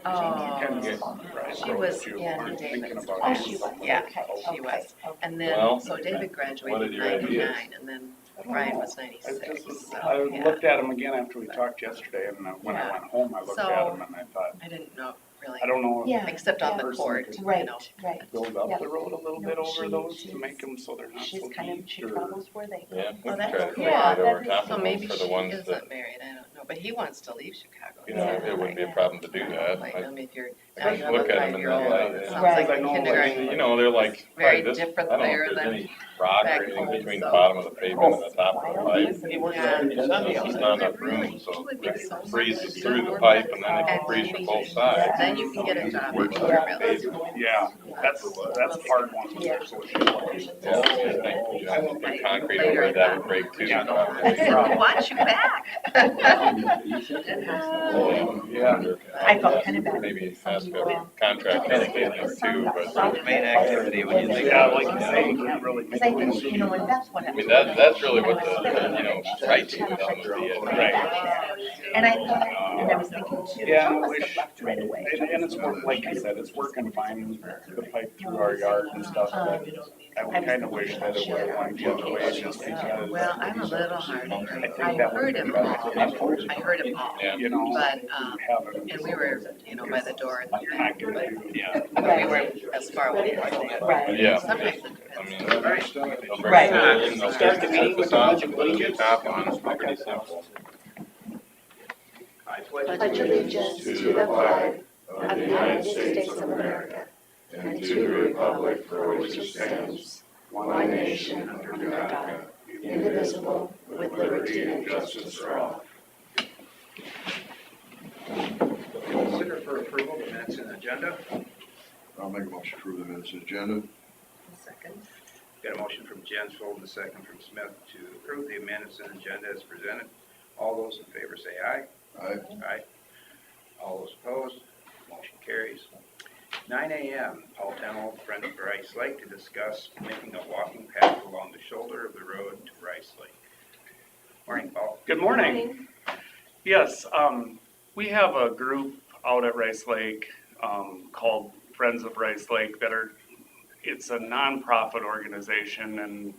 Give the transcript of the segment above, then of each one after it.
Kind of Oh, on the right she road was that you in aren't thinking David's about. class. Oh, she was, Yeah, okay, she was. okay. And Well, then, so David what graduated are in your ideas? 99, and then Brian was I 96, just, so, I yeah. looked at them again after we talked yesterday, and when I Yeah. went home, I looked So- at them and I thought, I didn't know really, I don't know Yeah. if except on yeah. the person court, could you Right, know. right. build up Yep. the road a little No, bit over those to she's- make them so they're not She's so kind of, deep, she or- travels where they go. Yeah, we Oh, can that's try to cool. figure out over Yeah, top So of them maybe for she the ones isn't that, married, I don't know, but he wants to leave Chicago. you know, Yeah. it wouldn't be a problem to do that. Like, I mean, if you're, I now you just have a look at 'em and five-year-old, they're it like, sounds Right. like I know, like, kindergarten. You know, they're like, Very probably this, I different don't know there if there's than any rock or back anything home, between the so- bottom of the pavement and the top of the pipe. Yeah. There's just not enough room, so it freezes through the pipe and then it can freeze from both sides. Then you can get a job in Yeah. Supervisors. Yeah, that's a hard one. Yeah. Yeah, I think, you know, put concrete over it, that would break too. Yeah. probably. Watch you back. Yeah. I felt kind of bad. Maybe ask a contractor to get them too, but. Main activity when you think Yeah, about like it. you say, you can't really make Because I them. think, you know, and that's what I mean, that's really what the, you know, writing is going to be. And I thought, and I was thinking too, Yeah, John I must have wish- left right away. And it's like you said, it's working fine, the pipe through our yard and stuff, but I would kind of wish that it would have went the other way just because. Well, I'm a little hard on her. think I that would heard be him better. all. I heard him all. Yeah. You know, But, have them. and we were, you know, by the door, You're not gonna do, yeah. we were as far away as we could. Right. Yeah. Sometimes it I depends. mean, they'll bring Right. it in, they'll start the meeting with the bunch and put a new top on, it's pretty simple. pledge allegiance to the flag of the United States of America and to the republic for which it stands, one nation under God, indivisible, with liberty and justice for all. Consider for approval the minutes and agenda. I'll make a motion to approve the minutes agenda. Second. Got a motion from Jensvold and a second from Smith to approve the minutes and agenda as presented. All those in favor say aye. Aye. Aye. All those opposed, motion carries. 9 a.m., Paul Tennell, Friends of Rice Lake, to discuss making a walking path along the shoulder of the road to Rice Lake. Morning, Paul. Good morning. Yes, we have a group out at Rice Lake, called Friends of Rice Lake it's a nonprofit organization, and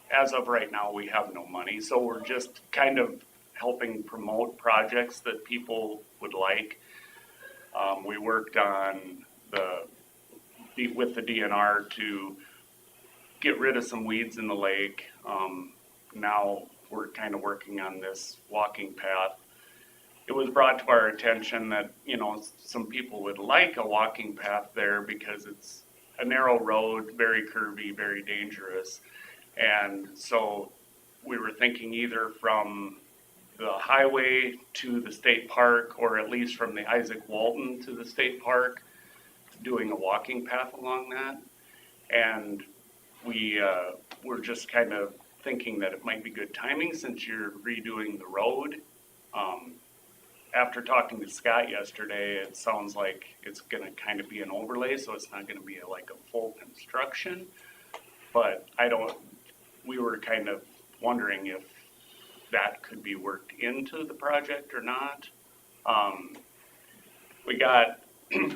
as of right now, we have no money, so we're just kind of helping promote projects that people would like. We worked on with the DNR to get rid of some weeds in the lake. Now we're kind of working on this walking path. It was brought to our attention that, you know, some people would like a walking path there because it's a narrow road, very curvy, very dangerous. And so we were thinking either from the highway to the state park, or at least from the Isaac Walton to the state park, doing a walking path along that. And we were just kind of thinking that it might be good timing since you're redoing the road. After talking to Scott yesterday, it sounds like it's gonna kind of be an overlay, so it's not gonna be like a full construction. But we were kind of wondering if that could be worked into the project or not.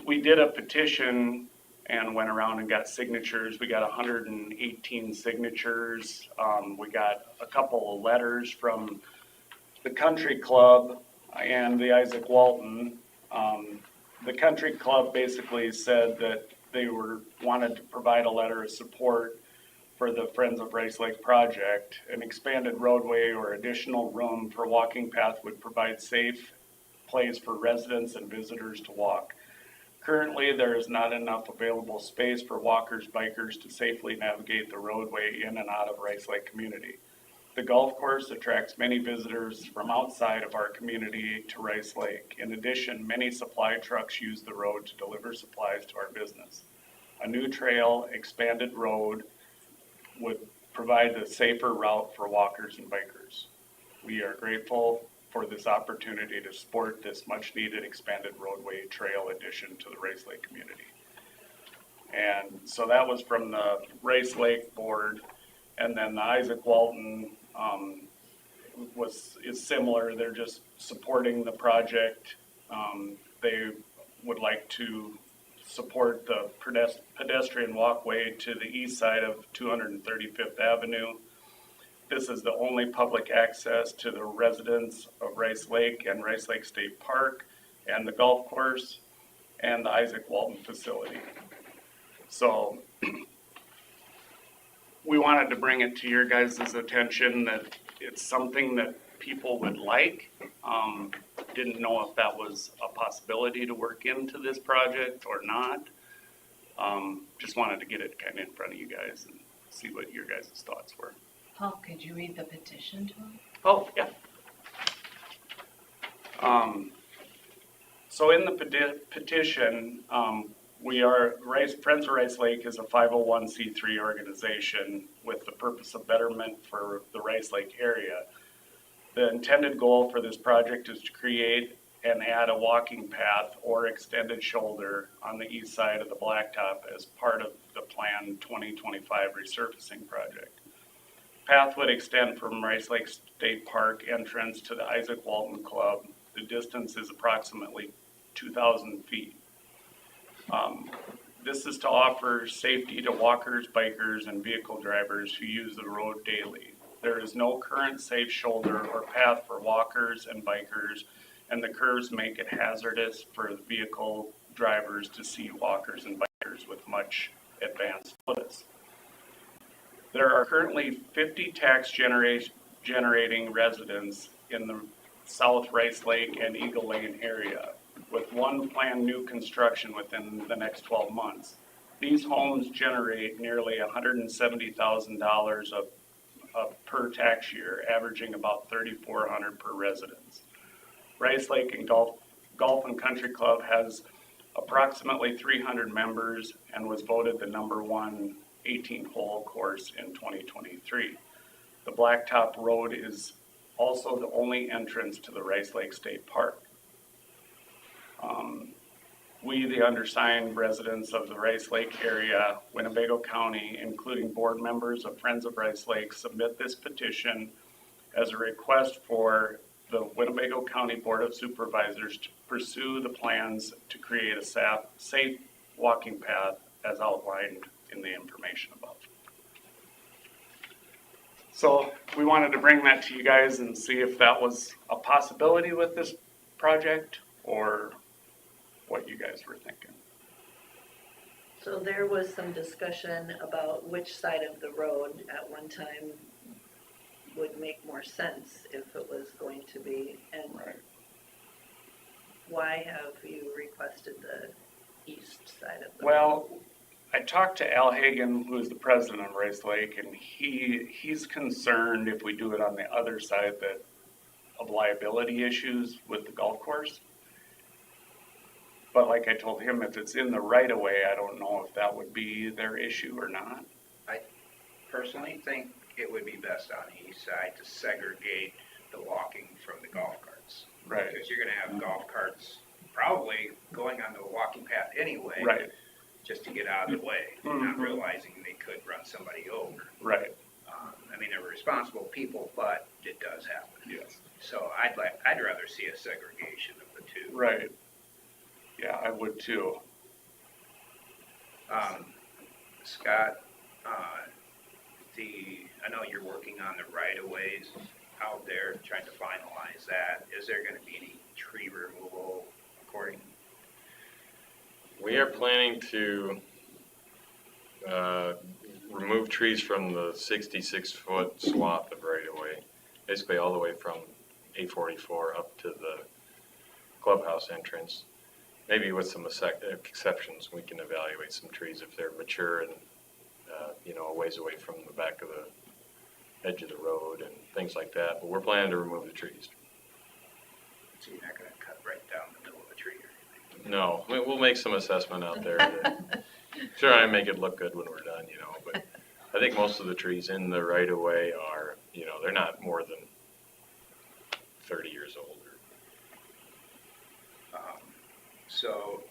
We did a petition and went around and got signatures. We got 118 signatures. We got a couple of letters from the country club and the Isaac Walton. The country club basically said that they wanted to provide a letter of support for the Friends of Rice Lake project. An expanded roadway or additional room for walking path would provide safe place for residents and visitors to walk. Currently, there is not enough available space for walkers, bikers to safely navigate the roadway in and out of Rice Lake community. The golf course attracts many visitors from outside of our community to Rice Lake. In addition, many supply trucks use the road to deliver supplies to our business. A new trail, expanded road, would provide a safer route for walkers and bikers. We are grateful for this opportunity to support this much needed expanded roadway trail addition to the Rice Lake community. And so that was from the Rice Lake board. And then the Isaac Walton is similar. They're just supporting the project. They would like to support the pedestrian walkway to the east side of 235th Avenue. This is the only public access to the residents of Rice Lake and Rice Lake State Park and the golf course and the Isaac Walton facility. So we wanted to bring it to your guys' attention that it's something that people would like. Didn't know if that was a possibility to work into this project or not. Just wanted to get it kind of in front of you guys and see what your guys' thoughts were. Paul, could you read the petition to him? Oh, yeah. So in the petition, we are, Friends of Rice Lake is a 501c3 organization with the purpose of betterment for the Rice Lake area. The intended goal for this project is to create and add a walking path or extended shoulder on the east side of the blacktop as part of the planned 2025 resurfacing project. Path would extend from Rice Lake State Park entrance to the Isaac Walton Club. The distance is approximately 2,000 feet. This is to offer safety to walkers, bikers, and vehicle drivers who use the road daily. There is no current safe shoulder or path for walkers and bikers, and the curves make it hazardous for vehicle drivers to see walkers and bikers with much advanced notice. There are currently 50 tax generating residents in the South Rice Lake and Eagle Lane area, with one planned new construction within the next 12 months. These homes generate nearly $170,000 of per tax year, averaging about $3,400 per residence. Rice Lake and Golf and Country Club has approximately 300 members and was voted the #1 18-hole course in 2023. The Blacktop Road is also the only entrance to the Rice Lake State Park. We, the undersigned residents of the Rice Lake area, Winnebago County, including board members of Friends of Rice Lake, submit this petition as a request for the Winnebago County Board of Supervisors to pursue the plans to create a safe walking path as outlined in the information above. So we wanted to bring that to you guys and see if that was a possibility with this project or what you guys were thinking. So there was some discussion about which side of the road at one time would make more sense if it was going to be, and Right. why have you requested the east side of the road? Well, I talked to Al Hagan, who is the president of Rice Lake, and he's concerned if we do it on the other side that of liability issues with the golf course. But like I told him, if it's in the right of way, I don't know if that would be their issue or not. I personally think it would be best on the east side to segregate the walking from the golf carts. Right. Because you're gonna have golf carts probably going on the walking path anyway. Right, Just to get out of the way, not realizing they could run somebody over. right, I mean, they're responsible people, but it does happen. yes, So I'd rather see a segregation of the two. right. Yeah, I would too. Scott, I know you're working on the right-of-ways out there, trying to finalize that. Is there gonna be any tree removal according? We are planning to remove trees from the 66-foot swath of right-of-way, basically all the way from 844 up to the clubhouse entrance. Maybe with some exceptions, we can evaluate some trees if they're mature and, a ways away from the back of the edge of the road and things like that. But we're planning to remove the trees. So you're not gonna cut right down the middle of a tree or anything? No, we'll make some assessment out there. Try and make it look good when we're done, but I think most of the trees in the right of way are, they're not more than 30 years old. So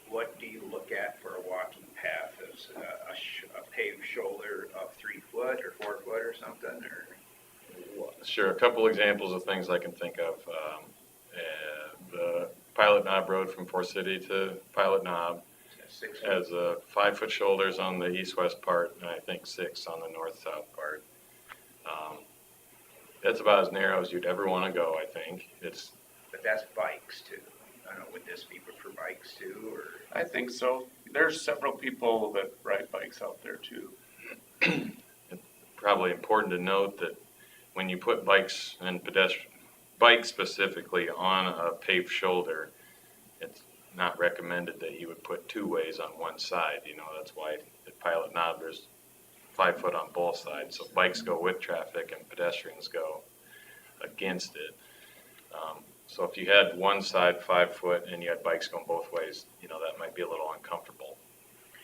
what do you look at for a walking path? Is a paved shoulder of 3 foot or 4 foot or something, or? Sure, a couple examples of things I can think of. The Pilot Knob Road from Forest City to Pilot Knob Six. has 5-foot shoulders on the east-west part, and I think 6 on the north-south part. That's about as narrow as you'd ever want to go, I think. But that's bikes too. I don't know, would this be for bikes too, or? I think so. There's several people that ride bikes out there too. Probably important to note that when you put bikes and bikes specifically on a paved shoulder, it's not recommended that you would put 2 ways on one side. That's why at Pilot Knob there's 5 foot on both sides. So bikes go with traffic and pedestrians go against it. So if you had one side 5 foot and you had bikes going both ways, that might be a little uncomfortable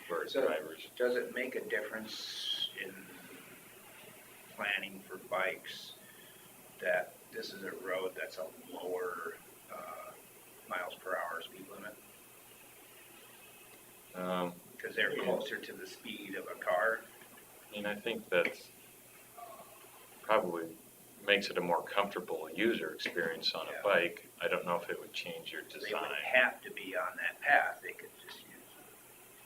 for So, drivers. does it make a difference in planning for bikes that this is a road that's a lower miles per hour speed limit? Because they're closer to the speed of a car. I think that's probably makes it a more comfortable user experience on a bike. I don't know if it would change your So they design. wouldn't have to be on that path, they could just use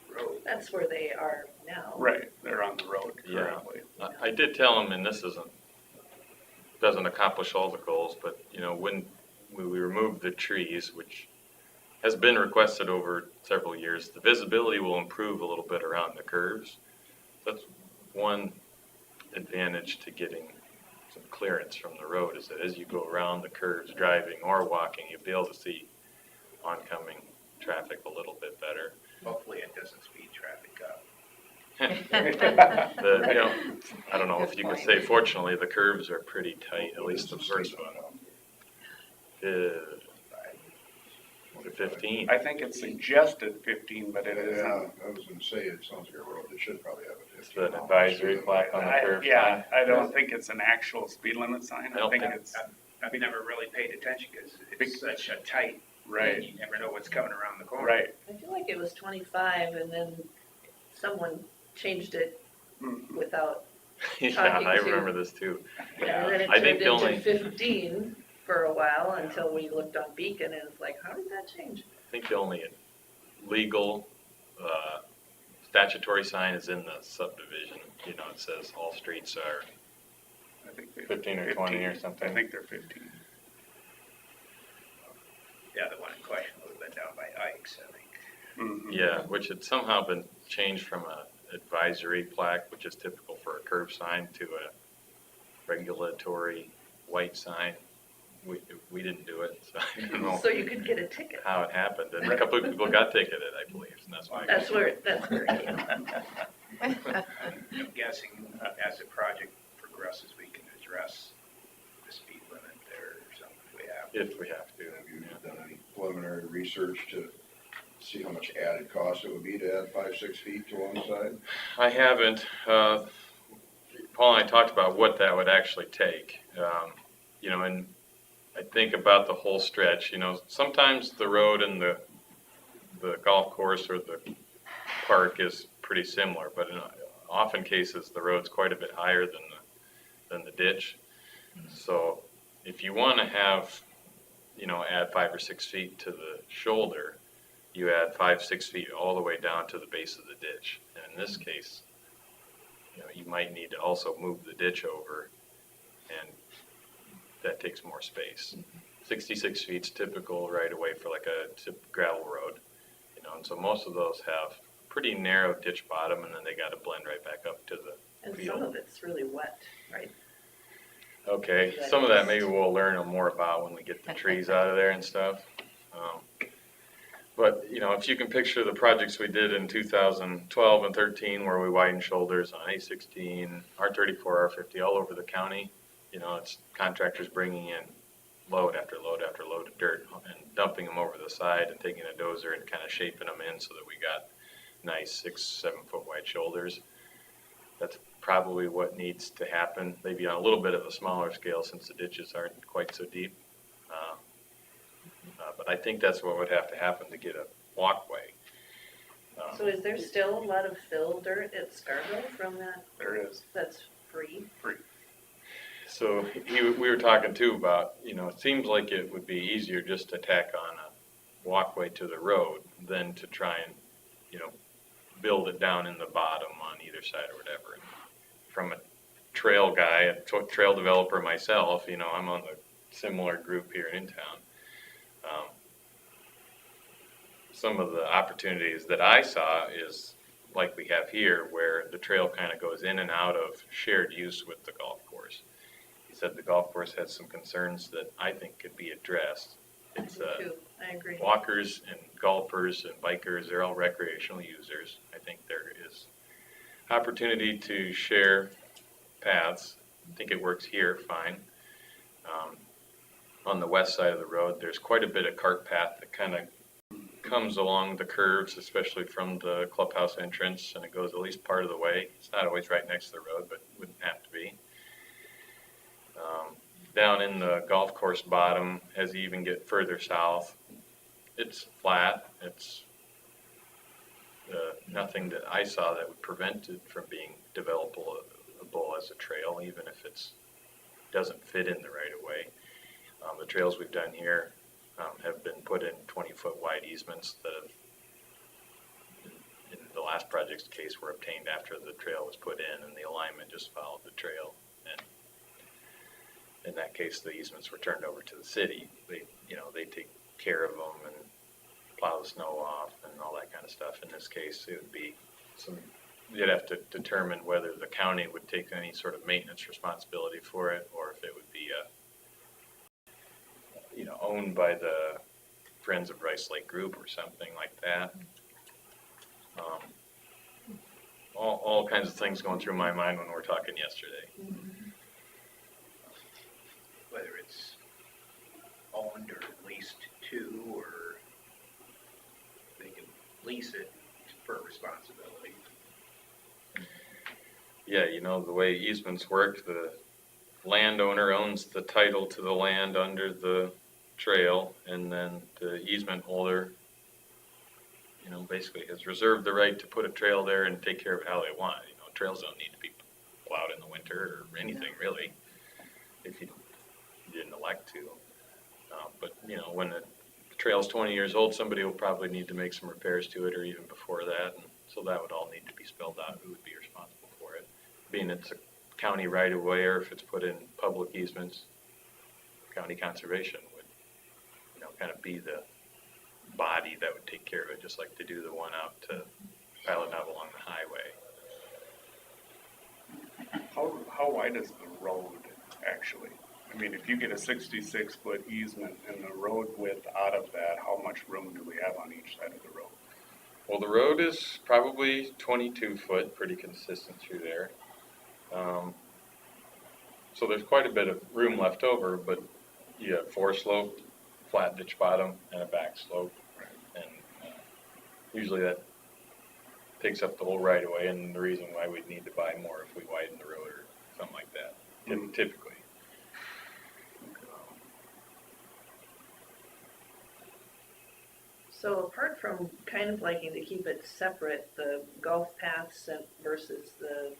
the road. That's where they are now. Right, they're on the road Yeah. currently. I did tell them, and this doesn't accomplish all the goals, but when we removed the trees, which has been requested over several years, the visibility will improve a little bit around the curves. That's one advantage to getting some clearance from the road, is that as you go around the curves driving or walking, you'll be able to see oncoming traffic a little bit better. Hopefully it doesn't speed traffic up. I don't know if you can say, fortunately, the curves are pretty tight, at least the first one. 15. I think it's suggested 15, but it Yeah, isn't. I was gonna say, it sounds like a road that should probably have a It's 15. an advisory plaque on the curve. Yeah, I don't think it's an actual speed limit sign. I don't think- it's, I've never really paid attention because it's such a tight, right, you never know what's coming around the corner. right. I feel like it was 25 and then someone changed it Mhm. without, Yeah, Talking I to- remember this too. and then it I think turned the into only- 15 for a while until we looked on Beacon and it's like, how did that change? I think the only legal statutory sign is in the subdivision. It says all streets are I think they- 15 or 20 or something. I think they're 15. The other one in question would have been down by Ike's, I think. Mhm. Yeah, which had somehow been changed from a advisory plaque, which is typical for a curb sign, to a regulatory white sign. We didn't do it, so I don't know So you could get a ticket. how it happened. And a couple of people got ticketed, I believe, and that's why. That's where it came from. I'm guessing as the project progresses, we can address the speed limit there or something if we have to. If we have to. Have you done any preliminary research to see how much added cost it would be to add 5-6 feet to one side? I haven't. Paul and I talked about what that would actually take. And I think about the whole stretch. Sometimes the road and the golf course or the park is pretty similar, but in often cases the road's quite a bit higher than the ditch. So if you want to have, add 5 or 6 feet to the shoulder, you add 5-6 feet all the way down to the base of the ditch. And in this case, you might need to also move the ditch over, and that takes more space. 66 feet's typical right away for like a gravel road, and so most of those have pretty narrow ditch bottom, and then they got to blend right back up to the And field. some of it's really wet, right? Okay, some of that maybe we'll learn more about when we get the trees out of there and stuff. But, if you can picture the projects we did in 2012 and 13 where we widened shoulders on A16, R34, R50, all over the county, it's contractors bringing in load after load after load of dirt and dumping them over the side and taking a dozer and kind of shaping them in so that we got nice 6-7 foot wide shoulders. That's probably what needs to happen, maybe on a little bit of a smaller scale since the ditches aren't quite so deep. But I think that's what would have to happen to get a walkway. So is there still a lot of fill dirt at Scarborough from that, There is. that's free? So we were talking too about, it seems like it would be easier just to tack on walkway to the road than to try and, you know, build it down in the bottom on either side or whatever. From a trail guy, a trail developer myself, you know, I'm on the similar group here in town. Some of the opportunities that I saw is like we have here, where the trail kind of goes in and out of shared use with the golf course. He said the golf course has some concerns that I think could be addressed. It's Too, I agree. walkers and golfers and bikers, they're all recreational users. I think there is opportunity to share paths. I think it works here fine. On the west side of the road, there's quite a bit of cart path that kind of comes along the curves, especially from the clubhouse entrance, and it goes at least part of the way. It's not always right next to the road, but wouldn't have to be. Down in the golf course bottom, as you even get further south, it's flat. It's nothing that I saw that would prevent it from being developable as a trail, even if it doesn't fit in the right of way. The trails we've done here have been put in 20-foot wide easements that have, in the last project's case, were obtained after the trail was put in, and the alignment just followed the trail. And in that case, the easements were turned over to the city. They take care of them and plow the snow off and all that kind of stuff. In this case, it would be you'd have to determine whether the county would take any sort of maintenance responsibility for it, or if it would be owned by the Friends of Rice Lake Group or something like that. All kinds of things going through my mind when we were talking yesterday. Whether it's owned or leased to, or they can lease it for responsibility. Yeah, the way easements work, the landowner owns the title to the land under the trail, and then the easement holder, basically has reserved the right to put a trail there and take care of it how they want. Trails don't need to be plowed in the winter or anything really, if you didn't elect to. But when the trail's 20 years old, somebody will probably need to make some repairs to it, or even before that, and so that would all need to be spelled out who would be responsible for it. Being it's a county right of way, or if it's put in public easements, county conservation would kind of be the body that would take care of it, just like they do the one out to Pilot Knob along the highway. How wide is the road, actually? I mean, if you get a 66-foot easement and the road width out of that, how much room do we have on each side of the road? Well, the road is probably 22 foot, pretty consistent through there. So there's quite a bit of room left over, but you have four slope, flat ditch bottom, and a back slope. And usually that takes up the whole right of way, and the reason why we'd need to buy more if we widen the road or something like that, typically. So apart from kind of liking to keep it separate, the golf paths versus the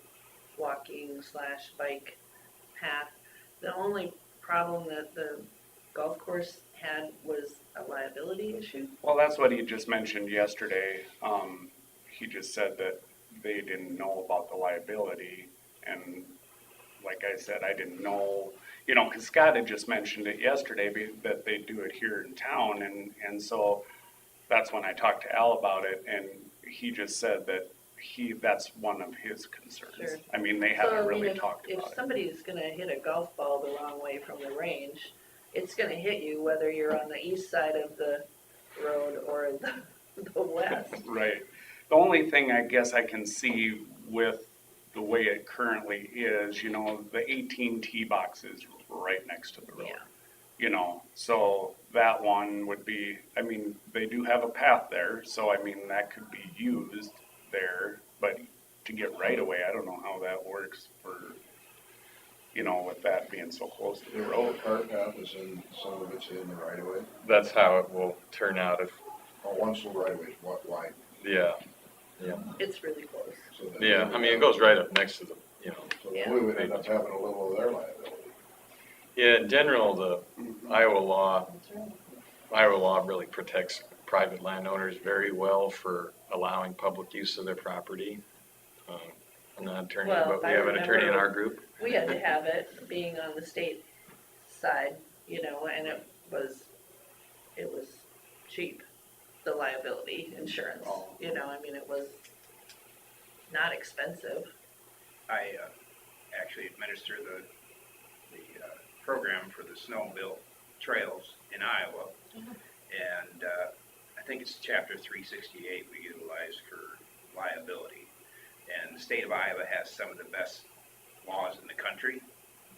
walking/bike path, the only problem that the golf course had was a liability issue? Well, that's what he just mentioned yesterday. He just said that they didn't know about the liability, and like I said, I didn't know, because Scott had just mentioned it yesterday, that they do it here in town, and so that's when I talked to Al about it, and he just said that that's one of his concerns. Sure. I mean, they haven't really talked If about it. somebody's gonna hit a golf ball the wrong way from the range, it's gonna hit you whether you're on the east side of the road or the west. Right. The only thing I guess I can see with the way it currently is, the 18 tee box is right next to the road. Yeah. So that one would be, they do have a path there, so that could be used there, but to get right away, I don't know how that works for, with that being so close to the The road. cart path is in, some of it's in the right of way. That's how it will turn out if, Once the right of way is wide. yeah. It's really close. So then Yeah, it goes right up next to the, So then we would end up having a little of their liability. Yeah, in general, the Iowa law really protects private landowners very well for allowing public use of their property. I'm not an attorney, Well, but we I have an attorney in remember- our group. We had to have it being on the state side, you know, and it was cheap, the liability insurance, you know, I mean, it was not expensive. I actually administer the program for the snow-built trails in Iowa. And I think it's chapter 368 we utilize for liability. And the state of Iowa has some of the best laws in the country.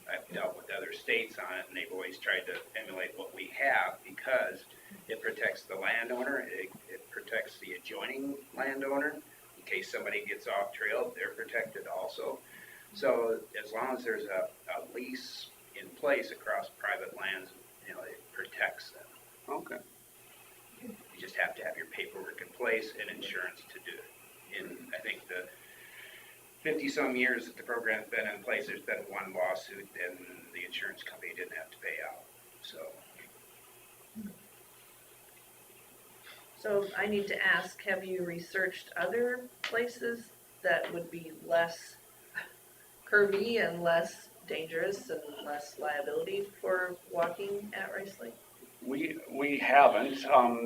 I've dealt with other states on it, and they've always tried to emulate what we have because it protects the landowner, it protects the adjoining landowner. In case somebody gets off trail, they're protected also. So as long as there's a lease in place across private lands, you know, it protects them. Okay. You just have to have your paperwork in place and insurance to do it. In, I think, the 50-some years that the program's been in place, there's been one lawsuit and the insurance company didn't have to pay out, so. So I need to ask, have you researched other places that would be less curvy and less dangerous and less liability for walking at Rice Lake? We haven't.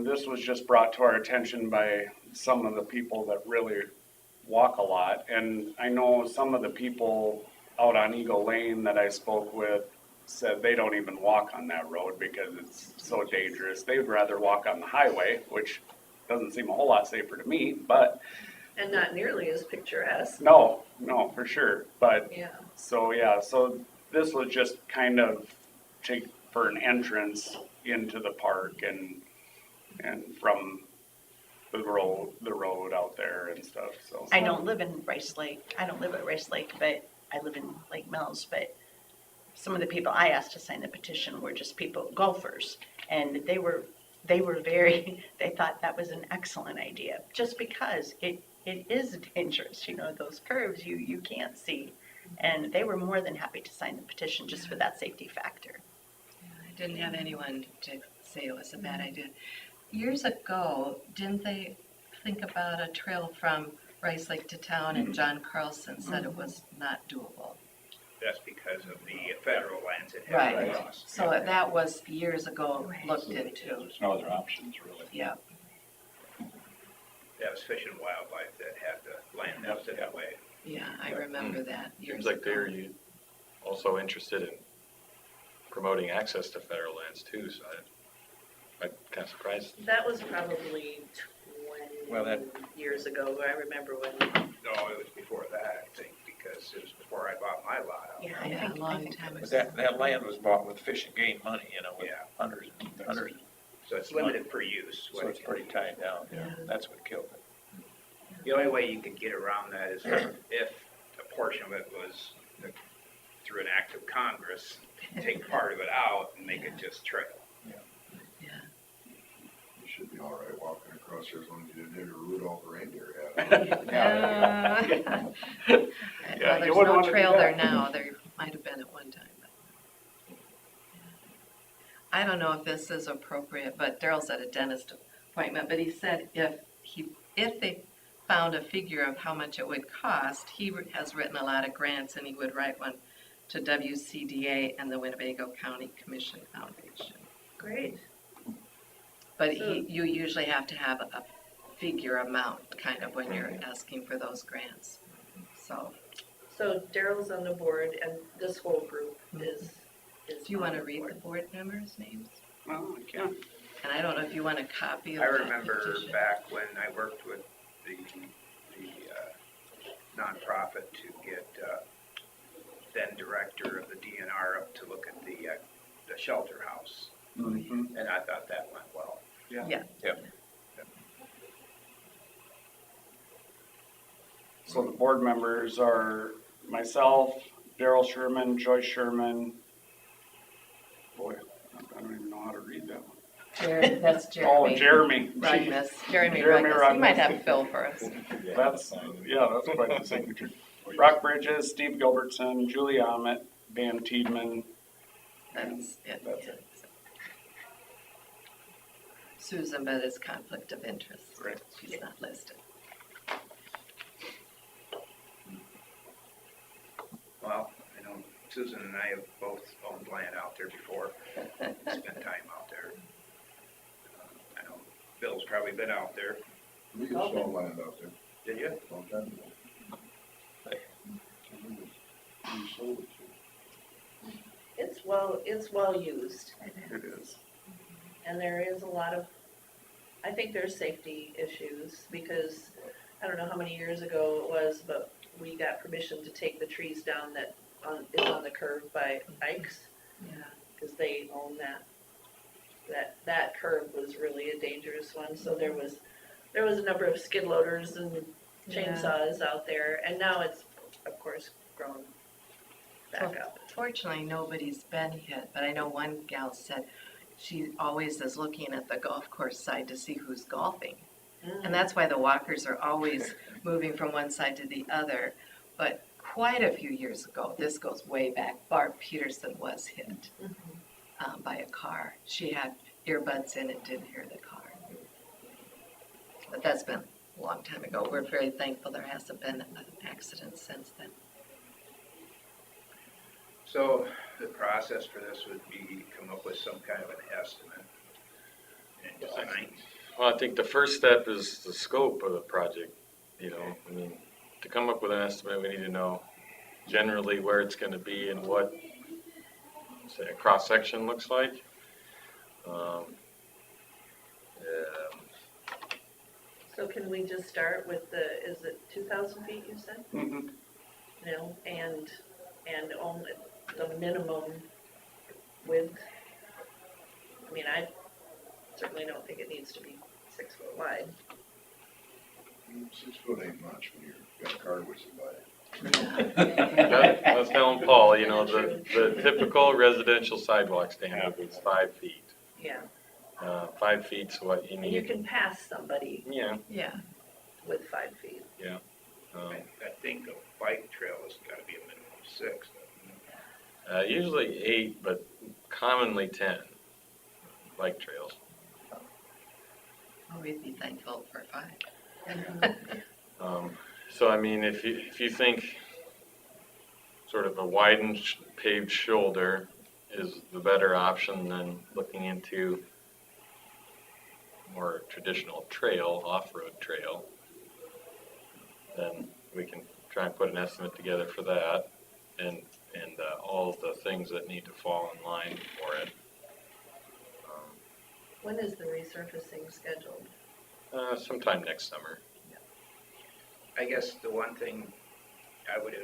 This was just brought to our attention by some of the people that really walk a lot. And I know some of the people out on Eagle Lane that I spoke with said they don't even walk on that road because it's so dangerous. They would rather walk on the highway, which doesn't seem a whole lot safer to me, but. And not nearly as picturesque. No, for sure. But Yeah. so this was just kind of for an entrance into the park and from the road out there and stuff, so. I don't live in Rice Lake, I don't live at Rice Lake, but I live in Lake Mills, but some of the people I asked to sign the petition were just golfers, and they were very, they thought that was an excellent idea, just because it is dangerous, you know, those curves you can't see, and they were more than happy to sign the petition just for that safety factor. I didn't have anyone to say it was a bad idea. Years ago, didn't they think about a trail from Rice Lake to town, and John Carlson said it was not doable? That's because of the federal lands it has Right. across. So that was years ago looked into. There's no other options, really. Yeah. That was Fish and Wildlife that had the land that was in that way. Yeah, I remember that years Seems like ago. they're also interested in promoting access to federal lands too, so I'm kind of surprised. That was probably 20 years ago, I remember when. No, it was before that, I think, because it was before I bought my lot out. Yeah, Yeah, a long time But ago. that land was bought with Fish and Game money, you know, with Yeah. hundreds and hundreds, So it's limited for use. so it's pretty tied down. Yeah. That's what killed it. The only way you could get around that is if a portion of it was through an act of Congress, take part of it out and make it just trail. Yeah. You should be all right walking across there as long as you didn't hit a Rudolph the reindeer hat. Yeah, Well, you there's wouldn't no wanna do trail that. there now. There might have been at one time. But I don't know if this is appropriate, but Daryl's at a dentist appointment, but he said if they found a figure of how much it would cost, he has written a lot of grants, and he would write one to WCDA and the Winnebago County Commission Foundation. Great. But you usually have to have a figure amount, kind of, when you're asking for those grants. So, So Daryl's on the board, and this whole group is. do you want to on the read board. the board members' names? Well, I can. And I don't know if you want a copy of I that remember petition. back when I worked with the nonprofit to get then director of the DNR up to look at the shelter house, Mhm. and I thought that went well. Yeah. So the board members are myself, Daryl Sherman, Joyce Sherman. Boy, I don't even know how to read that one. That's Oh, Jeremy. Jeremy. Rugmus. Jeremy Jeremy Rugmus. You might Rugmus. have Phil for us. That's quite the signature. Brock Bridges, Steve Gilbertson, Julie Ahmet, Van Tiedman. That's it. That's it. Susan, but it's conflict of interest. Right. She's not listed. Well, I know Susan and I have both owned land out there before, spent time out there. I know Bill's probably been out there. We used to own land out there Did you? a long time ago. We sold it to. It's well used, It is. and there is a lot of, I think there's safety issues, because I don't know how many years ago it was, but we got permission to take the trees down that is on the curve by Ike's, Yeah. because they own that curve was really a dangerous one, so there was a number of skid loaders and chainsaws out there, and now it's, of course, grown back up. Fortunately, nobody's been hit, but I know one gal said she always is looking at the golf course side to see who's golfing. And that's why the walkers are always moving from one side to the other. But quite a few years ago, this goes way back, Barb Peterson was hit by a car. She had earbuds in and didn't hear the car. But that's been a long time ago. We're very thankful there hasn't been an accident since then. So the process for this would be come up with some kind of an estimate and design. Well, I think the first step is the scope of the project, you know, I mean, to come up with an estimate, we need to know generally where it's gonna be and what, say, a cross-section looks like. So can we just start with is it 2,000 feet, you said? Mhm. You know, and only the minimum width. I mean, I certainly don't think it needs to be 6 foot wide. 6 foot ain't much when you've got car whizzing by. That's telling Paul, you know, the typical residential sidewalk standard is 5 feet. Yeah, 5 feet's what you and you need. can pass somebody Yeah, Yeah. with 5 feet. I think a bike trail has gotta be a minimum of 6. Usually 8, but commonly 10 bike trails. Oh, we'd be thankful for 5. So I mean, if you think sort of a widened paved shoulder is the better option than looking into more traditional trail, off-road trail, then we can try and put an estimate together for that and all of the things that need to fall in line for it. When is the resurfacing scheduled? Sometime next summer. I guess the one thing I would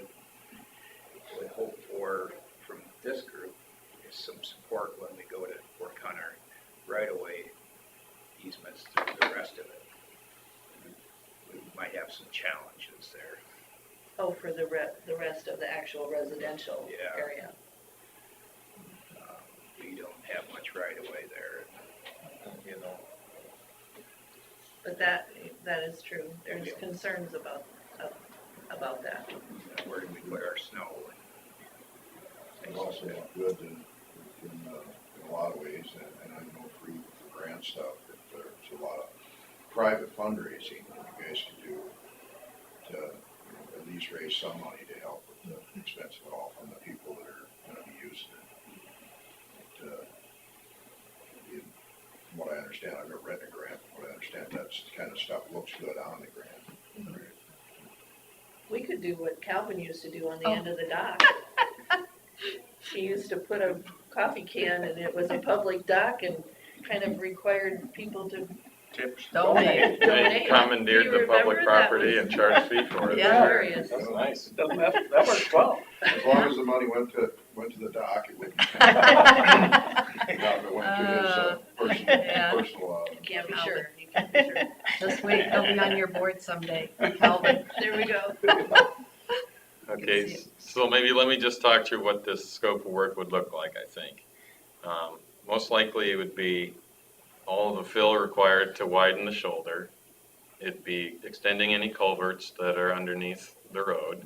hope for from this group is some support when we go to work on our right-of-way easements through the rest of it. We might have some challenges there. Oh, for the rest of the actual residential Yeah. area. We don't have much right-of-way there, you know. But that is true. There's concerns about that. Where do we put our snow? It's also not good in a lot of ways, and I know for grant stuff, that there's a lot of private fundraising that you guys can do to at least raise some money to help with the expense of it all from the people that are gonna be using it. From what I understand, I've never written a grant, from what I understand, that's the kind of stuff looks good on the grant. We could do what Calvin used to do on the end of the dock. He used to put a coffee can, and it was a public dock, and kind of required people to Tips. Donate. They donate. commandeered Do the you public remember? That property was and charged fee for it. Yeah. hilarious. That's nice. Doesn't that works well. As long as the money went to the dock, it wouldn't. Not if it went to his Yeah. personal, You can't be sure. You can't be sure. Just wait, he'll be on your board someday, Calvin. There we go. Okay, so maybe let me just talk through what this scope of work would look like, I think. Most likely it would be all of the fill required to widen the shoulder. It'd be extending any culverts that are underneath the road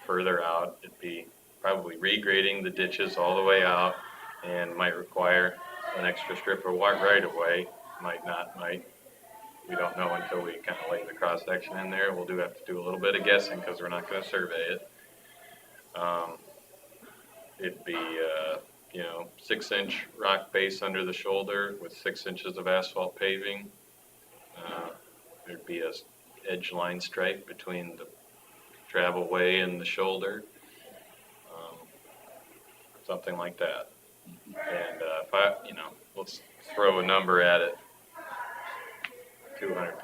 further out. It'd be probably regrading the ditches all the way out and might require an extra strip of right of way. might not, might. We don't know until we kind of lay the cross-section in there. We'll have to do a little bit of guessing because we're not going to survey it. It'd be, 6-inch rock base under the shoulder with 6 inches of asphalt paving. There'd be a edge line stripe between the travel way and the shoulder. Something like that. And if let's throw a number at it. 200,000.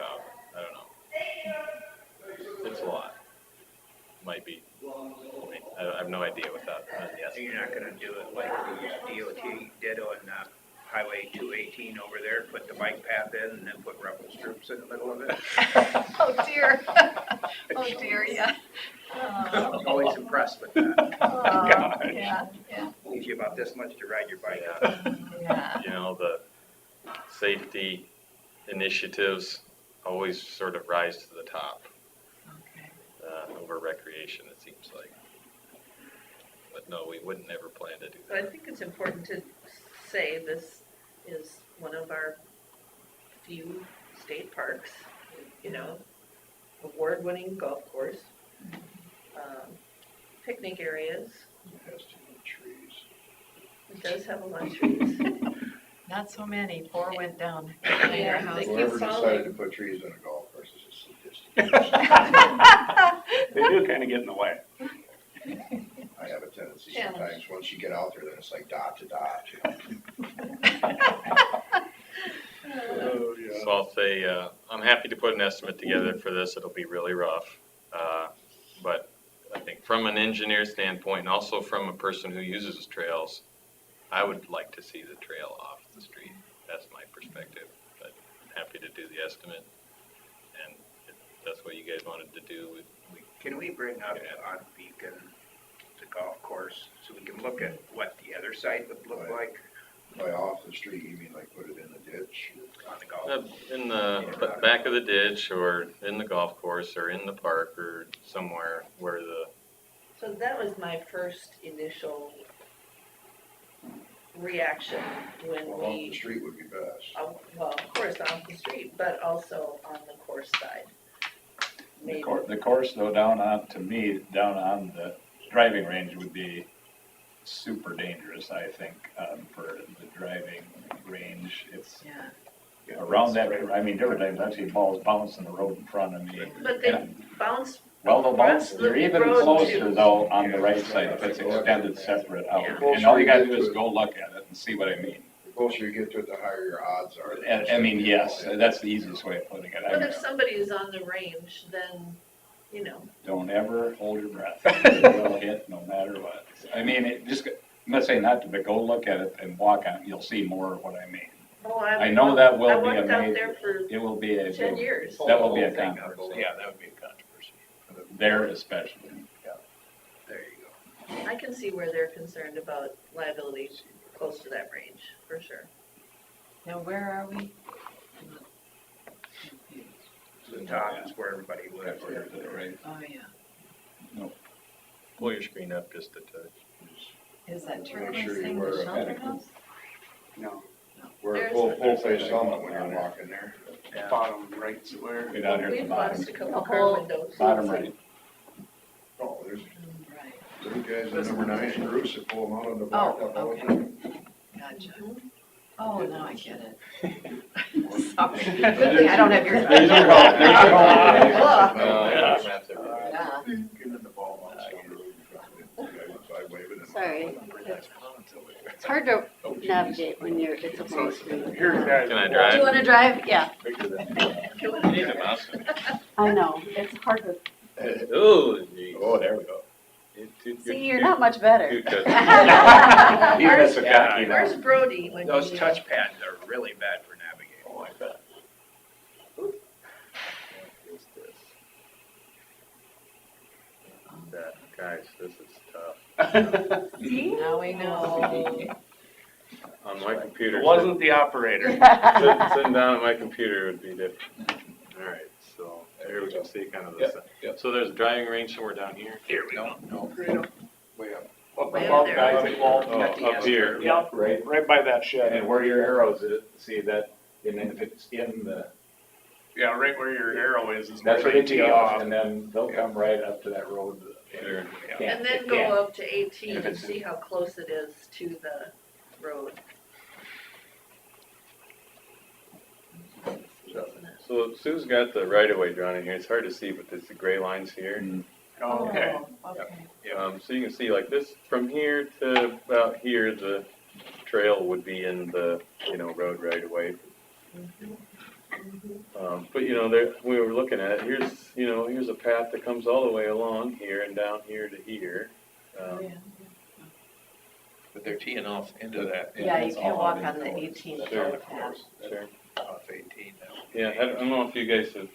I don't know. It's a lot. Might be. I have no idea without yes. So you're not gonna do it like the DOT did on Highway 218 over there, put the bike path in and then put rubble strips in the middle of it? Oh dear. Oh dear, yeah. I'm always impressed with that. Yeah, yeah, Gives you about this much to ride your bike. yeah. The safety initiatives always sort of rise to the top Okay. over recreation, it seems like. But no, we wouldn't ever plan to do But I that. think it's important to say this is one of our few state parks, award-winning golf course, picnic areas. It has too many trees. It does have a lot of trees. Not so many. 4 went down. Yeah, they keep Whoever decided falling. to put trees on a golf course is a sadistic. They do kind of get in the way. I have a tendency Challenge. sometimes, once you get out there, then it's like dot to dot, Oh, yeah. So I'll say, I'm happy to put an estimate together for this. It'll be really rough. But I think from an engineer standpoint and also from a person who uses trails, I would like to see the trail off the street. That's my perspective. But I'm happy to do the estimate. And if that's what you guys wanted to do, we Can we bring up on Beacon the golf course so we can look at what the other side would look like By off the street, you mean like put it in the ditch? on the golf? in the back of the ditch or in the golf course or in the park or somewhere where So that was my first initial reaction when Well, off the street would be best. well, of course, off the street, but also on the course side. Maybe. The course though, down on the driving range would be super dangerous, I think, for the driving range. It's Yeah. around that, I mean, there were times I've seen balls bounce in the road in front of me. But they bounce. Well, they'll bounce, across the they're even road closer too. though on the right side, if it's extended separate out. Yeah. And all you gotta do is go look at it and see what I mean. The closer you get to it, the higher your odds are. And, I mean, yes, that's the easiest way of putting it. But if somebody is on the range, then, Don't ever hold your breath. It will hit no matter what. I mean, I'm not saying not to, but go look at it and walk on it, you'll see more of what I mean. I know that will be I walked out amazing. there for It will be a 10 big, years. that will be a Whole thing up. controversy. Yeah, that would be a controversy. There especially. There you go. I can see where they're concerned about liability close to that range, for sure. Now, where are we? The top is where everybody lives. Right. Oh, yeah. pull your screen up just a touch. Is that Make turquoise sure you thing wear the a shelter medical. house? No, We're a There's- full face helmet when you're walking there. Yeah. bottom right square. Way down here at the We've bottom, lost a couple The car whole- windows. bottom right. Oh, there's Right, three guys in number 9 in Bruce that pull them out on the Oh, blacktop all the okay. time. gotcha. Oh, now I get it. Sorry. Good thing I don't have your. There's your home, there's your home. Yeah. Yeah. Getting in the ball box down the road, the guy waving and- Sorry. It's hard to navigate when it's a phone screen. Here, guys. Can I Do drive? you wanna drive? Yeah, You need a mouse. I know, it's hard to, Oh, geez. Oh, there we go. see, you're not much better. You could. Even if it got, you know. Where's Brody when Those you- touchpads are really bad for navigating. Oh, I bet. Guys, this is tough. See? Now we know. On my computer. It wasn't the operator. Sitting down at my computer would be different. All right, so here we can see kind of the. Yep. So there's a driving range somewhere down here? Here we go. No, way up. Up Way above up there. Guys' wall. Oh, up here. Yep, right by that shed. And where your arrows is, see that, And then if it's in the, Yeah, right where your arrow is that's where where they tee off, and then they'll come right up to that road. Sure. Can't- And then it go can't. up to 18 If and it's- see how close it is to the road. So Sue's got the right of way drawn in here. It's hard to see, but there's the gray lines here. Mm. Okay. Oh, okay. So you can see like this, from here to about here, the trail would be in the, road right away. But there, we were looking at it, here's a path that comes all the way along here and down here to here. But they're teeing off into that. Yeah, you that's can't all walk it on the is. 18 That's Sure. all it is. Sure. Off 18 now. Yeah, I don't know if you guys have,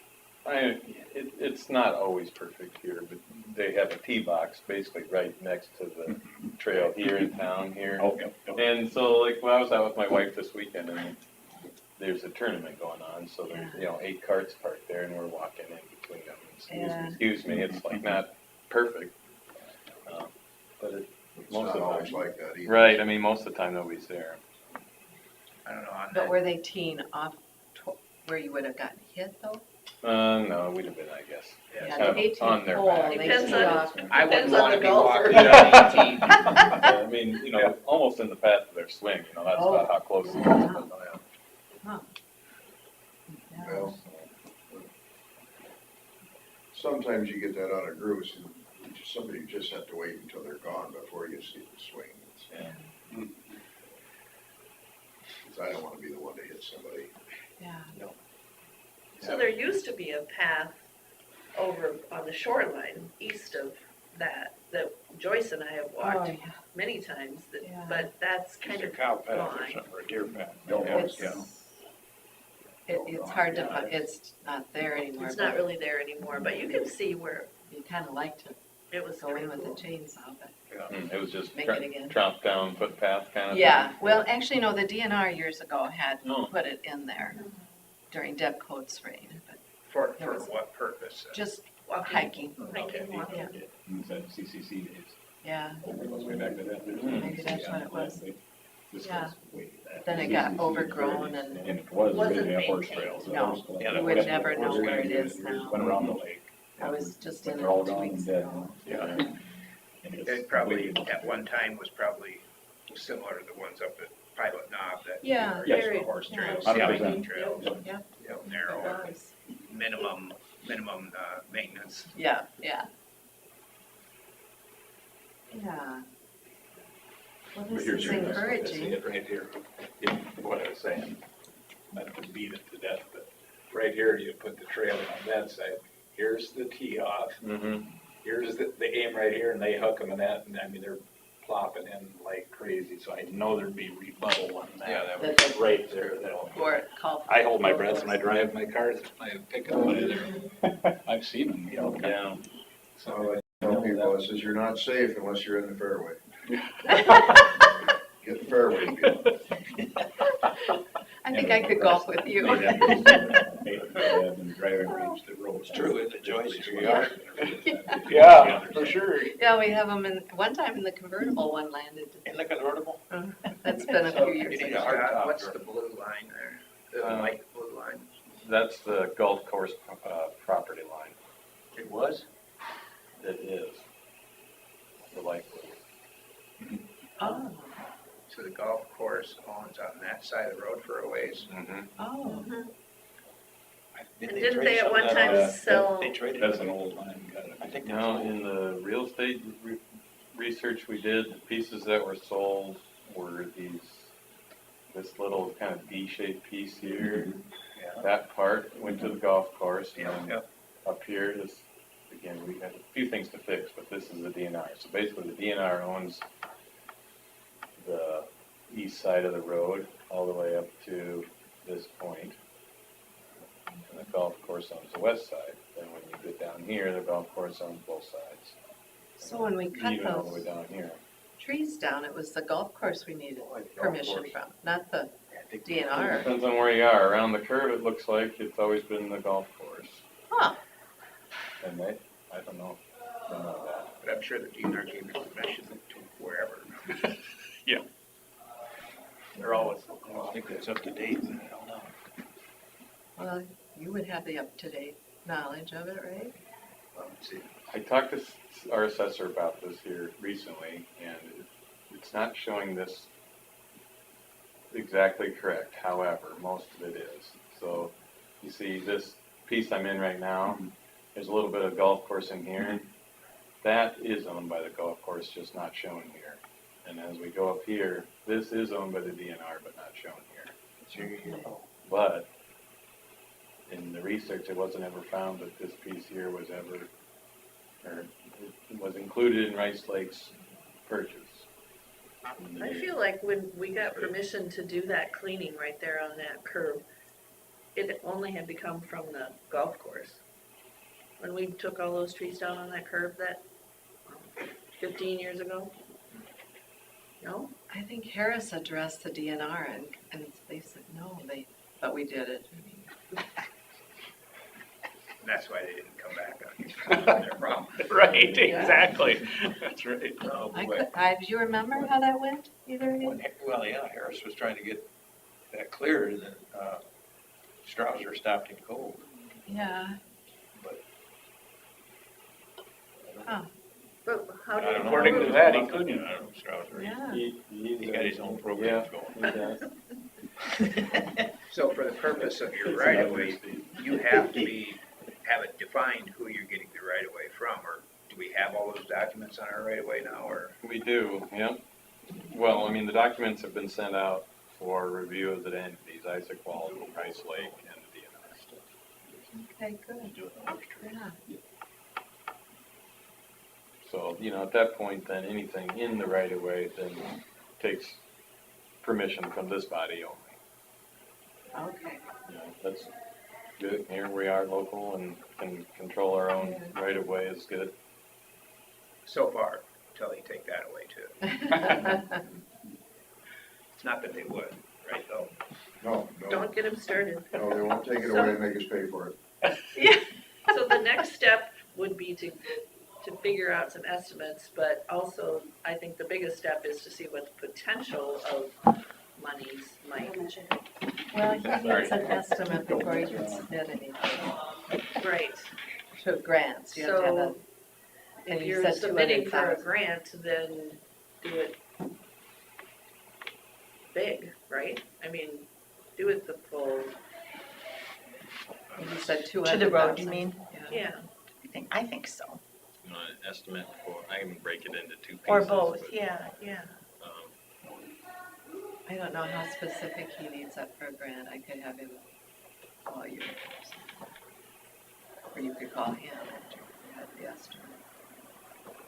it's not always perfect here, but they have a tee box basically right next to the trail here in town here. Oh, yep, yep. And so like, when I was out with my wife this weekend and there's a tournament going on, so there's, 8 carts parked there and we're walking in between them. Excuse me, it's like not perfect. But It's most not of the always time, like that either. right, I mean, most of the time nobody's there. I don't know, on But that, were they teeing off where you would have gotten hit though? No, we'd have been, I guess. yeah, Yeah, kind of the 18 on their hole, back. they Depends tee on- off. I wouldn't Depends on wanna the be golfer. walking down 18. Yeah, I mean, almost in the path of their swing, that's Oh. about how close it is. But, Well, sometimes you get that out of groups, and somebody just have to wait until they're gone before you see the swing. Yeah. 'Cause I don't wanna be the one to hit somebody. Yeah. So there used to be a path over on the shoreline east of that Joyce and I have Oh, walked yeah. many times, Yeah. but that's kind It's a of cow path or gone. something, or a deer path. It's, Yeah. it's hard to find, it's not there anymore. It's not but really there anymore, but you can see where You kind of like to it was go in pretty with cool. the chainsaw, but. It was just Make it again. tromp down footpath kind of. Yeah, thing. well, actually, no, the DNR years ago had Oh. put it in there during Deb Coates' reign, but For There was- what purpose? just Walking. hiking, Hiking, walking. Yeah. It's that CCC days. yeah. It goes way back to that. Maybe that's what it was. This Yeah. goes way back. Then it got CCC overgrown And and it was Wasn't originally a horse maintained. trail. so No, it was like- you would West- never know West where it Coast is years, now. Went around the lake. I was just But in they're all it 2 gone weeks and dead ago. now. Yeah. And it's It probably, way- at one time, was probably similar to the ones up at Pilot Knob that. Yeah, are Yes. used very- for horse yeah. trails, 100%. hiking trails, Yeah. narrow, It was. minimum maintenance. Yeah, yeah. Yeah. Well, But this here's is your- that's encouraging. it right here. Yeah, what I was saying, not to beat it to death, but right here, you put the trail on that side. Here's the tee off, Mhm. here's the aim right here, and they hook them in that, and I mean, they're plopping in like crazy, so I know there'd be rebuttal on Yeah, that. that That the Right there, that'll. call for I hold my golf breath when I course. drive my cars, I pick up by there. I've seen them, you know. Yeah. So I tell people, I says, you're not safe unless you're in the fairway. Get the fairway feel. I think I could golf with you. It's true, isn't it, Joyce? Yeah, for sure. Yeah, we have them in, one time in the convertible one landed. In the convertible? That's been a few You years need ago. a hard top. What's the blue line there? The light blue line? That's the golf course, property line. It was? It is. The light blue. Oh, So the golf course owns on that side of the road for a ways. Mm-hmm. oh. And they didn't trade they at some one of that time on? sell, They traded. That's an old line, got it. I think Now, that's. in the real estate research we did, the pieces that were sold were this little kind of D-shaped piece here. Yeah. That part went to the golf course, and Yeah, then yeah. up here is, again, we had a few things to fix, but this is the DNR. So basically, the DNR owns the east side of the road all the way up to this point. And the golf course owns the west side. Then when you get down here, the golf course owns both sides. So when we cut Even all the way those down here. trees down, it was the golf course we needed Golf permission course. from, not the It DNR. depends on where you are. Around the curve, it looks like it's always been the golf course. Huh, And I don't know that. But I'm sure the DNR gave you permission to wherever. They're always, I think that's up to date, I don't know. Well, you would have the up-to-date knowledge of it, right? Let's see. I talked to our assessor about this here recently, and it's not showing this exactly correct. However, most of it is. So you see this piece I'm in right now, there's a little bit of golf course in here. That is owned by the golf course, just not shown here. And as we go up here, this is owned by the DNR, but not shown here. But in the research, it wasn't ever found that this piece here was ever, or it was included in Rice Lake's purchase. I feel like when we got permission to do that cleaning right there on that curb, it only had to come from the golf course. When we took all those trees down on that curb that 15 years ago? No? I think Harris addressed the DNR and they said, no, but we did it. That's why they didn't come back on their problem. Right, exactly. That's right. Oh, I boy. do you remember how that went, either of you? Well, yeah, Harris was trying to get that cleared, and then Strausser stopped him cold. Yeah. But Oh, But how I don't did, know. According to that, he couldn't. I don't know, Strausser. yeah. He's got his own program Yeah, going. he does. So for the purpose of your right of way, you have to have it defined who you're getting the right of way from, or do we have all those documents on our right of way now, or? We do, yeah. Well, I mean, the documents have been sent out for review of the entities, Isaac Wall, Rice Lake, and the DNR. Okay, good. Yeah. So, you know, at that point, then anything in the right of way then takes permission from this body only. Okay. You know, that's good. Here we are local and can control our own right of way is good. So far, until they take that away too. It's not that they would, right, though? No, don't get them started. no, they won't take it away and make us pay for it. So the next step would be to figure out some estimates, but also, I think the biggest step is to see what the potential of monies might. Well, he needs an estimate before he can submit anything Right, to grants. You have to have a, so and if you you're said submitting for a 200,000. grant, then do it big, right? I mean, do it the full, You said To 200,000. the road, you mean? yeah. I think so. You know, an estimate for, I can break it into two pieces. Or both, but, yeah, yeah. I don't know how specific he needs that for a grant. I could have him call you. Or you could call him and have the estimate.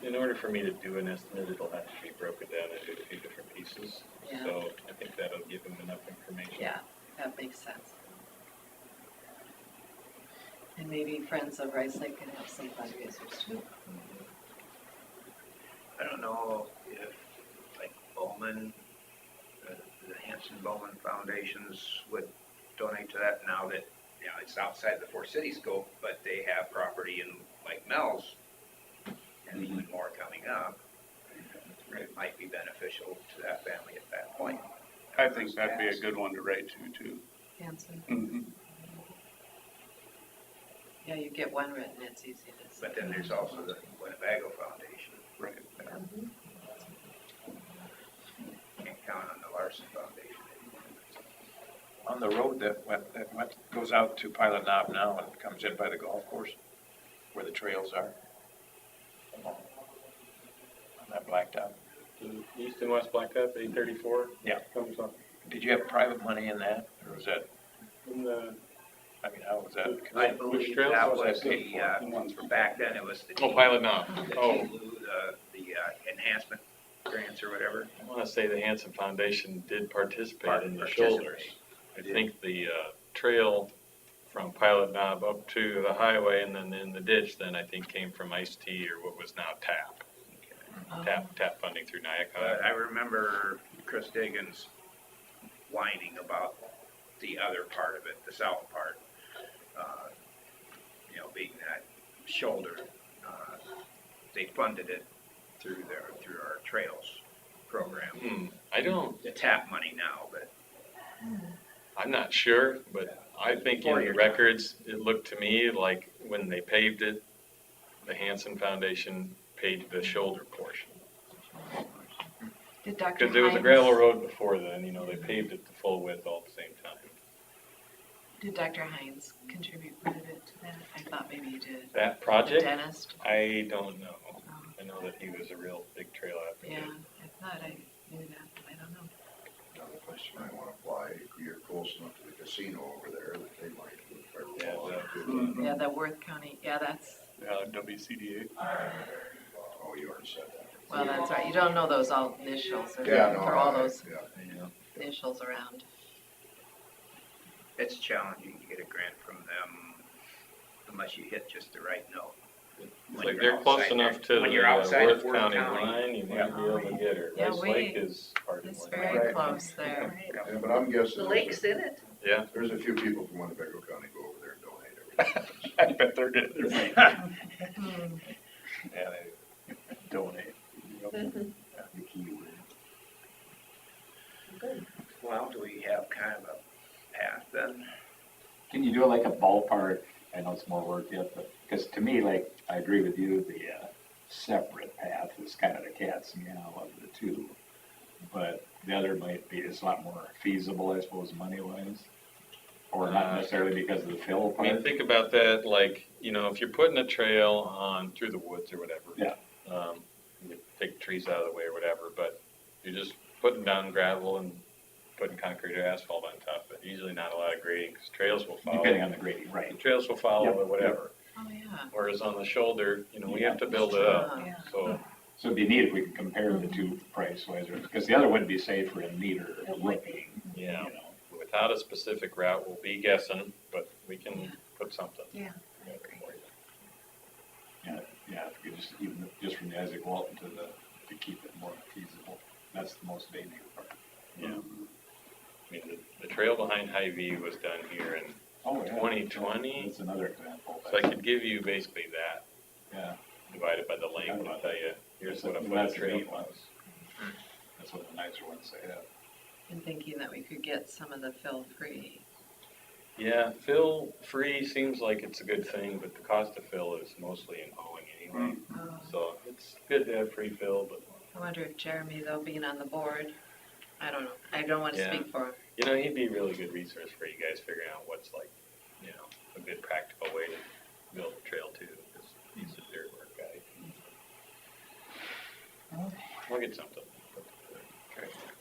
In order for me to do an estimate, it'll have to be broken down into a few different pieces. Yeah. So I think that'll give him enough information. Yeah, that makes sense. And maybe Friends of Rice Lake can have some fundraisers too. I don't know if, like Bowman, the Hanson Bowman Foundations would donate to that now that, you know, it's outside the Four City scope, but they have property in like Mel's and even more coming up. It might be beneficial to that family at that point. I think that'd be a good one to write to, too. Hanson. Mhm. Yeah, you get one written, it's easy to. But then there's also the Winnebago Foundation. Right. Can't count on the Larson Foundation. On the road that goes out to Pilot Knob now and comes in by the golf course, where the trails are. On that blacktop. The East and West Blacktop, 834. Yeah. Comes up Did you have private money in that, or was that, in the, I mean, how was that? I Which believe trails that was was that the, back then it was the. oh, Pilot Knob. The Oh, the enhancement grants or whatever. I want to say the Hanson Foundation did participate in the Participate. shoulders. I think the trail from Pilot Knob up to the highway and then in the ditch, then I think came from Ice-T or what was now TAP. TAP funding through But I NIACA. remember Chris Diggins whining about the other part of it, the south part, you know, being that shoulder. They funded it through our trails program. I don't, The TAP money now, but I'm not sure, but I think in the records, it looked to me like when they paved it, the Hanson Foundation paid the shoulder portion. Did Dr. Because it was a Hines- gravel road before then, you know, they paved it to full width all at the same time. Did Dr. Hines contribute part of it to that? I thought maybe he did. That The project, dentist? I don't know. I know that he was a real big trail advocate. Yeah, I thought I knew that, but I don't know. Another place you might wanna apply, if you're close enough to the casino over there, that they might do a federal Yeah, law that- too. Yeah, the Worth County, yeah, that's, WCDA. Oh, you already said that. well, that's right. You don't know those all initials or Yeah, no, for all those yeah. Yeah. initials around. It's challenging to get a grant from them unless you hit just the right note. It's When like you're they're close outside enough there- to the when you're outside of Worth County County. line, you might be able to get her. Yeah, Rice we- Lake is part of It's one. very Right. close there. Yeah, but I'm guessing. The lake's in it. Yeah, There's a few people from Winnebago County go over there and donate everything. I bet they're good. Hmm. Yeah, they donate. The key word. Well, do we have kind of a path then? Can you do it like a ballpark? I know it's more work yet, but, because to me, like, I agree with you, the separate path is kind of the cat's meow of the two. But the other might be, it's a lot more feasible, I suppose, money-wise. Or not necessarily because of the fill I mean, part. think about that, like, you know, if you're putting a trail on through the woods or whatever. Yeah. You take trees out of the way or whatever, but you're just putting down gravel and putting concrete or asphalt on top of it. Usually not a lot of grading, because trails will follow. Depending on the grading, The right. trails will follow Yep, or whatever. Oh, yeah. Whereas on the shoulder, you know, we have to build it up, Yeah. so. So it'd be neat if we could compare the two price-wise, because the other would be safer and neater looking, you Yeah. know. Without a specific route, we'll be guessing, but we can put something. Yeah, I agree. Yeah, if you could just, even just from the Isaac Walton to keep it more feasible, that's the most dangerous part. Yeah. I mean, the trail behind Hy-Vee was done here in Oh, yeah. 2020, That's another example. so I could give you basically that, Yeah, divided by the length, and tell you, here's what a foot That's of the trail good one. was. that's what the nicer ones say, yeah. And thinking that we could get some of the fill free. Yeah, fill free seems like it's a good thing, but the cost of fill is mostly in mowing anyway. So it's good to have free fill, but, I wonder if Jeremy, though, being on the board, I don't know. I don't want to Yeah. speak for him. you know, he'd be a really good resource for you guys figuring out what's like, you know, a good practical way to build a trail too, because he's a dirt work guy. We'll get something.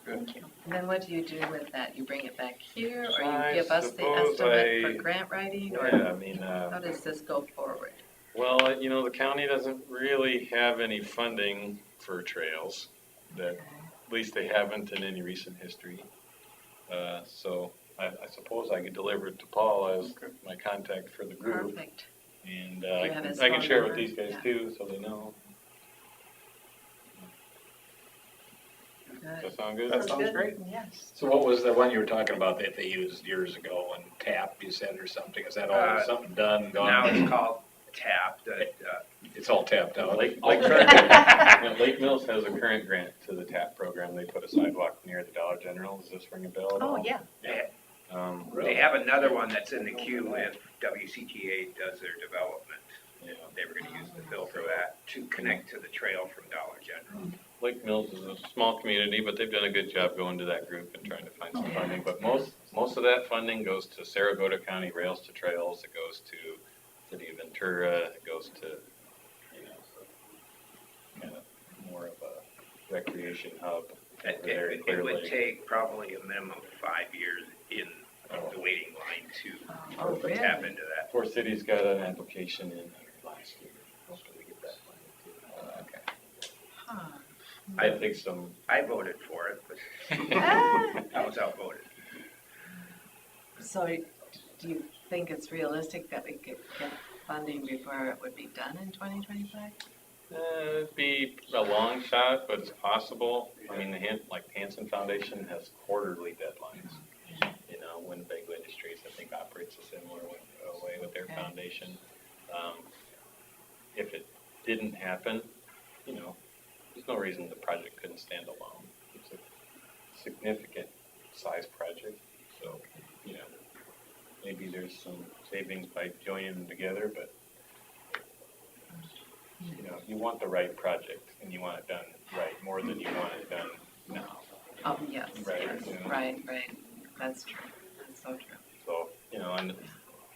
And then what do you do with that? You bring it back here, or I you give us the suppose estimate I- for grant writing, or Yeah, I mean, how does this go forward? well, you know, the county doesn't really have any funding for trails, that, at least they haven't in any recent history. So I suppose I could deliver it to Paul as my contact for the group, Perfect. and you I have his can phone share it with number? these guys Yeah. too, so they know. Good. That sound good? That sounds great. Yes. So what was the one you were talking about that they used years ago and TAP, you said, or something? Is that all, something done, Now gone? it's called TAP, It's all tapped out. Lake Lake Mills has a current grant to the TAP program. They put a sidewalk near the Dollar General. Does this ring a bell at all? Oh, yeah. they have another one that's in the queue if WCTA does their development. Yeah. They were gonna use the fill for that to connect to the trail from Dollar General. Lake Mills is a small community, but they've done a good job going to that group and trying to find some funding. But most of that funding goes to Saragota County Rails to Trails. It goes to City of Ventura. It goes to, you know, kind of more of a recreation hub over there in Clear It would Lake. take probably a minimum of 5 years in the waiting line Oh, to really? tap into that. Four Cities got an application in last year. Hopefully we get that funding too. Huh. I think some. I voted for it, but Ah. I was outvoted. So do you think it's realistic that we could get funding before it would be done in 2025? It'd be a long shot, but it's possible. I mean, like Hanson Foundation has quarterly deadlines. You know, Winnebago Industries, I think, operates a similar way with their Okay. foundation. If it didn't happen, you know, there's no reason the project couldn't stand alone. It's a significant size project, so you know, maybe there's some savings by joining them together, but, you know, you want the right project and you want it done right, more than you want it done now. Oh, yes, Right, yes, yeah. right, that's true, that's so true. So, you know, and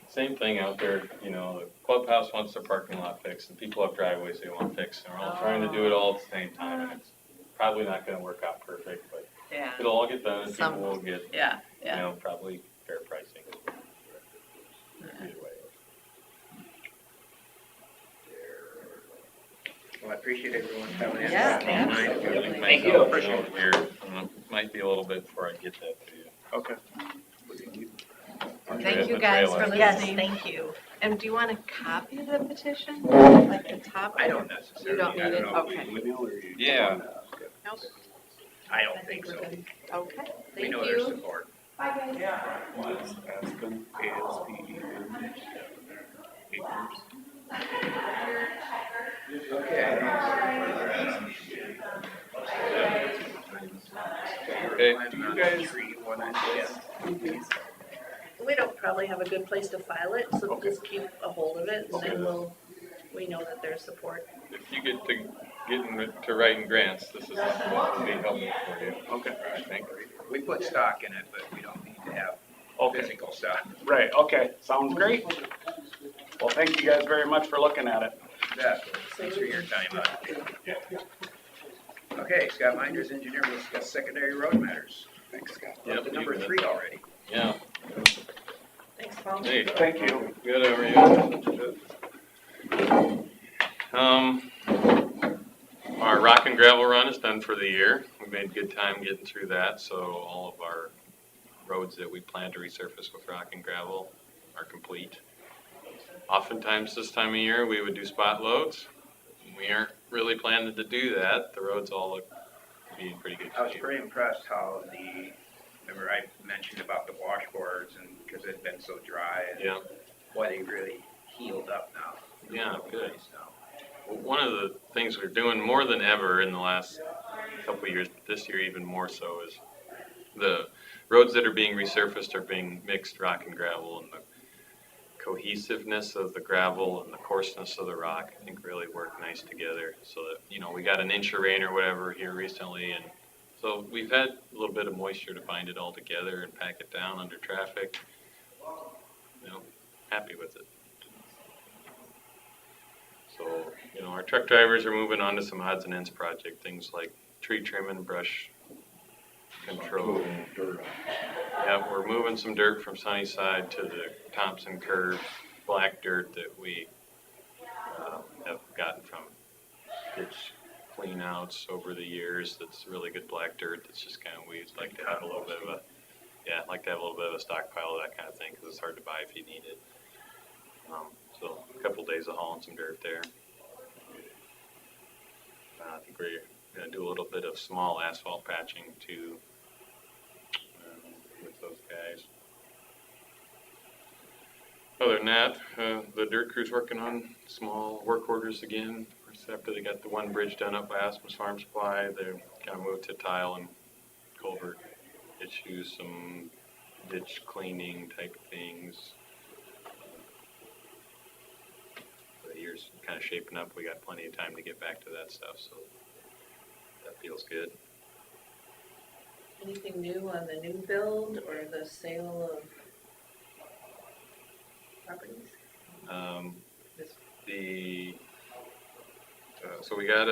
same thing out there, you know, the clubhouse wants their parking lot fixed, and people have driveways they want fixed, and we're all trying to do it all at the same time, and it's probably not gonna work out perfect, but Yeah, it'll all get done, and Some- people will get, yeah, you yeah. know, probably fair pricing. Either way. Well, I appreciate everyone coming in. Yeah, Thank Thank you. Might be a little bit before I get that to you. Okay. Thank you guys for listening. Yes, thank you. And do you want a copy of the petition, like the top? I don't necessarily. You don't I need it? know if we Okay. email or you Yeah. want to- Nope. I don't think so. Okay, We Thank know their you. support. Aspen, Okay. Okay. Do you guys read one I We don't probably have a good place to file it, so just keep a hold of it, and then we know that there's support. If you get to writing grants, this is something that will be helpful for you. Okay. I think. We put stock in it, but we don't need to have Okay, physical stock. right, okay, sounds great. Well, thank you guys very much for looking at it. Yeah, thanks for your time on it. Okay, Scott Minders, engineer, will discuss secondary road matters. Thanks, Scott. Yep, Up to number you bet. 3 already. Yeah. Thanks, Paul. Hey, Thank you. good over you. Our rock and gravel run is done for the year. We made good time getting through that, so all of our roads that we plan to resurface with rock and gravel are complete. Oftentimes this time of year, we would do spot loads. We aren't really planning to do that. The roads all look to be in pretty good I was shape. pretty impressed how remember I mentioned about the washboards and because it had been so dry and Yeah, boy, they really healed up now. yeah, good. Nice now. Well, one of the things we're doing more than ever in the last couple of years, but this year even more so, is the roads that are being resurfaced are being mixed rock and gravel, and the cohesiveness of the gravel and the coarseness of the rock, I think, really work nice together. So that, you know, we got an inch of rain or whatever here recently, and so we've had a little bit of moisture to bind it all together and pack it down under traffic. You know, happy with it. So, you know, our truck drivers are moving on to some odds and ends project, things like tree trimming, brush control. Yeah, we're moving some dirt from Sunnyside to the Thompson curve, black dirt that we have gotten from ditch cleanouts over the years. That's really good black dirt. That's just kind of, we'd like to have a little bit of a stockpile of that kind of thing, because it's hard to buy if you need it. So a couple days of hauling some dirt there. I think we're gonna do a little bit of small asphalt patching too, with those guys. Other than that, the dirt crew's working on small work orders again. After they got the one bridge done up by Asmus Farm Supply, they're kind of moved to tile and culvert issues, some ditch cleaning type things. The year's kind of shaping up. We got plenty of time to get back to that stuff, so that feels good. Anything new on the new build or the sale of properties? So we got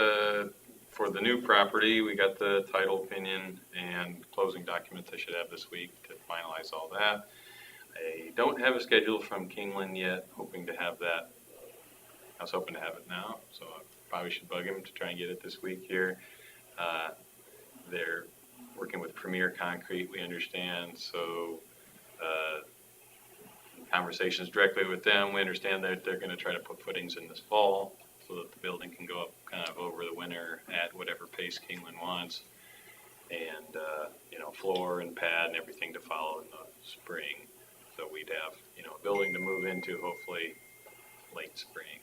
for the new property, we got the title opinion and closing documents I should have this week to finalize all that. I don't have a schedule from Kingland yet, hoping to have that. I was hoping to have it now, so I probably should bug him to try and get it this week here. They're working with Premier Concrete, we understand, so conversations directly with them, we understand that they're going to try to put footings in this fall so that the building can go up kind of over the winter at whatever pace Kingland wants, and you know, floor and pad and everything to follow in the spring. So we'd have, you know, a building to move into hopefully late spring.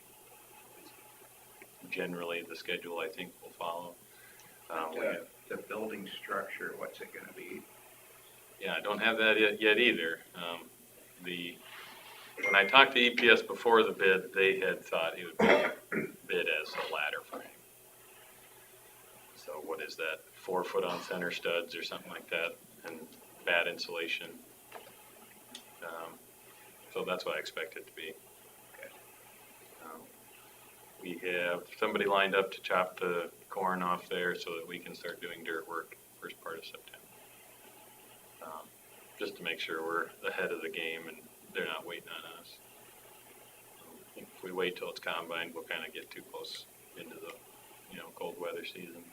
Generally, the schedule I think will follow. The building structure, what's it gonna be? Yeah, I don't have that yet either. When I talked to EPS before the bid, they had thought it would be bid as a ladder frame. So what is that, 4 foot on center studs or something like that, and bad insulation. So that's what I expect it to be. We have somebody lined up to chop the corn off there so that we can start doing dirt work first part of September. Just to make sure we're ahead of the game and they're not waiting on us. If we wait till it's combined, we'll kind of get too close into the, cold weather season.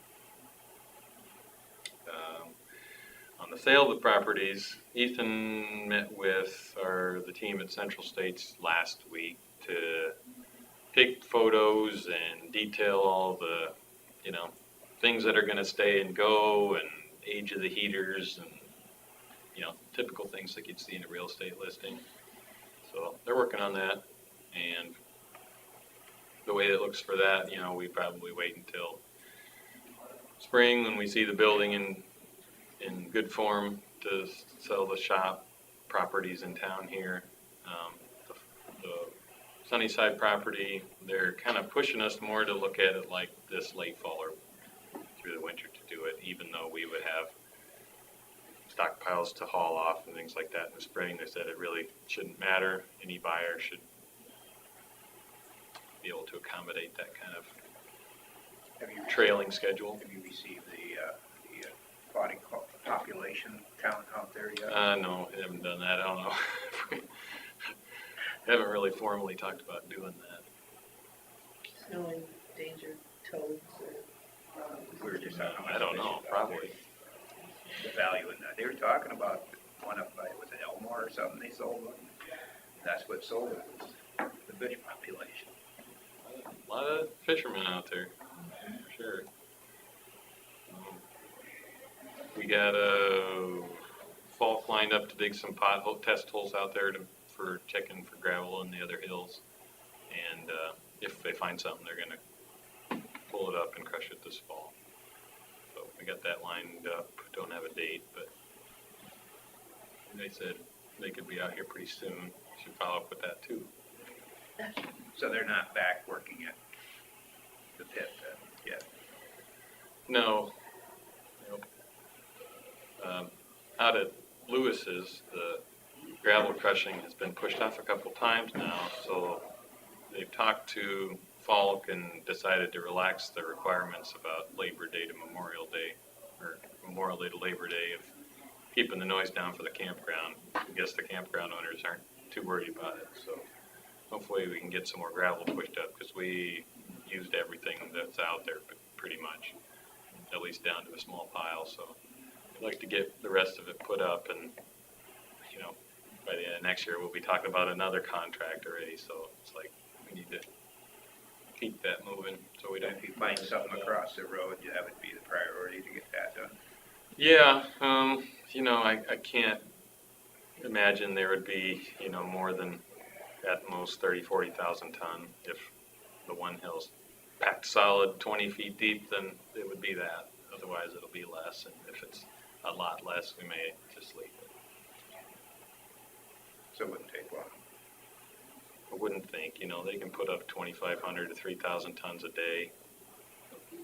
On the sale of the properties, Ethan met with the team at Central States last week to take photos and detail all the, things that are going to stay and go, and age of the heaters, and typical things like you'd see in a real estate listing. So they're working on that, and the way it looks for that, we probably wait until spring when we see the building in good form to sell the shop properties in town here. The Sunnyside property, they're kind of pushing us more to look at it like this late fall or through the winter to do it, even though we would have stockpiles to haul off and things like that in the spring. They said it really shouldn't matter. Any buyer should be able to accommodate that kind of trailing schedule. Have you received the body population count out there yet? No, I haven't done that. I don't know. Haven't really formally talked about doing that. Snow endangered toads or, We were just talking about. I don't know, probably. The value in that. They were talking about one up by, was it Elmore or something they sold one? That's what sold it, was the fish population. A lot of fishermen out there, for sure. We got a Falk lined up to dig some pothole test holes out there for checking for gravel in the other hills. And if they find something, they're gonna pull it up and crush it this fall. So we got that lined up. Don't have a date, but they said they could be out here pretty soon. Should follow up with that too. So they're not back working at the pit yet? No. Nope. Out at Lewis's, the gravel crushing has been pushed off a couple times now, so they've talked to Falk and decided to relax the requirements about Labor Day to Memorial Day, or Memorial Day to Labor Day, of keeping the noise down for the campground. I guess the campground owners aren't too worried about it, so hopefully we can get some more gravel pushed up, because we used everything that's out there pretty much, at least down to a small pile. So I'd like to get the rest of it put up, and by the end of next year we'll be talking about another contract already. So it's like we need to keep that moving so we don't. If you find something across the road, that would be the priority to get that done. Yeah, I can't imagine there would be more than at most 40,000 ton. If the one hill's packed solid 20 feet deep, then it would be that. Otherwise it'll be less, and if it's a lot less, we may just leave it. So it wouldn't take long. I wouldn't think, they can put up 2,500 to 3,000 tons a day,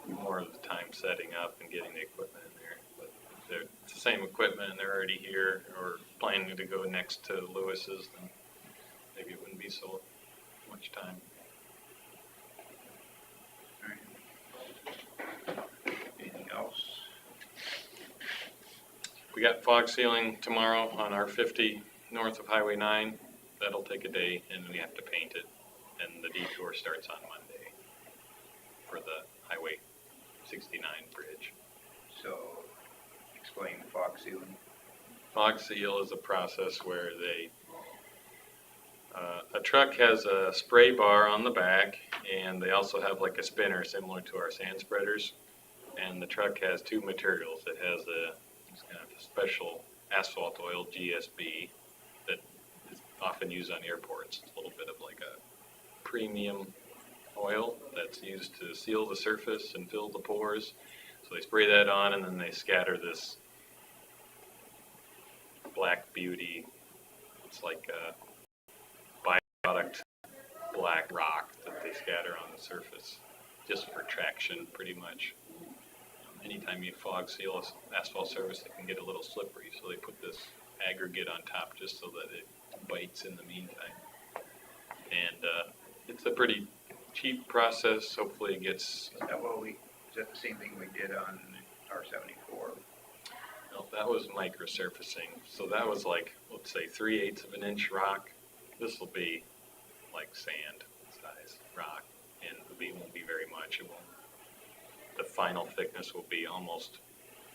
more of the time setting up and getting the equipment in there. But if it's the same equipment and they're already here or planning to go next to Lewis's, then maybe it wouldn't be so much time. Anything else? We got fog sealing tomorrow on our 50 north of Highway 9. That'll take a day, and we have to paint it. And the detour starts on Monday for the Highway 69 bridge. So, explain fog sealing. Fog seal is a process where a truck has a spray bar on the back, and they also have like a spinner similar to our sand spreaders. And the truck has two materials. It has it's kind of a special asphalt oil, GSB, that is often used on airports. It's a little bit of like a premium oil that's used to seal the surface and fill the pores. So they spray that on, and then they scatter this Black Beauty. It's like a byproduct black rock that they scatter on the surface, just for traction, pretty much. Anytime you fog seal asphalt surface, it can get a little slippery, so they put this aggregate on top just so that it bites in the meantime. And it's a pretty cheap process. Hopefully it gets. Is that the same thing we did on R-74? No, that was microsurfacing. So that was like, let's say 3/8 of an inch rock. This will be like sand size rock, and it won't be very much. It won't. The final thickness will be almost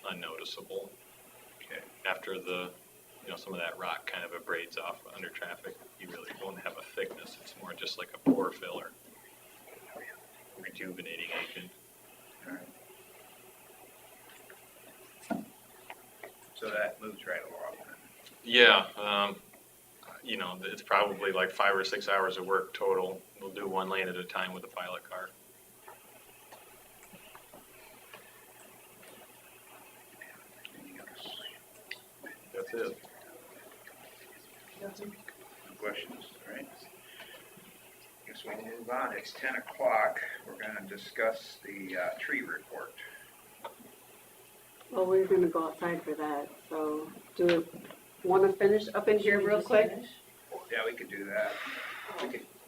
unnoticeable. Okay. After some of that rock kind of abrades off under traffic, you really won't have a thickness. It's more just like a pore filler, rejuvenating agent. All right. So that moves right along then. Yeah, it's probably like 5 or 6 hours of work total. We'll do one lane at a time with a pilot car. Anything else? That's it. No questions, all right? Guess we can move on. It's 10 o'clock. We're gonna discuss the tree report. Well, we're gonna go outside for that, so do we wanna finish up in here real quick? Yeah, we could do that.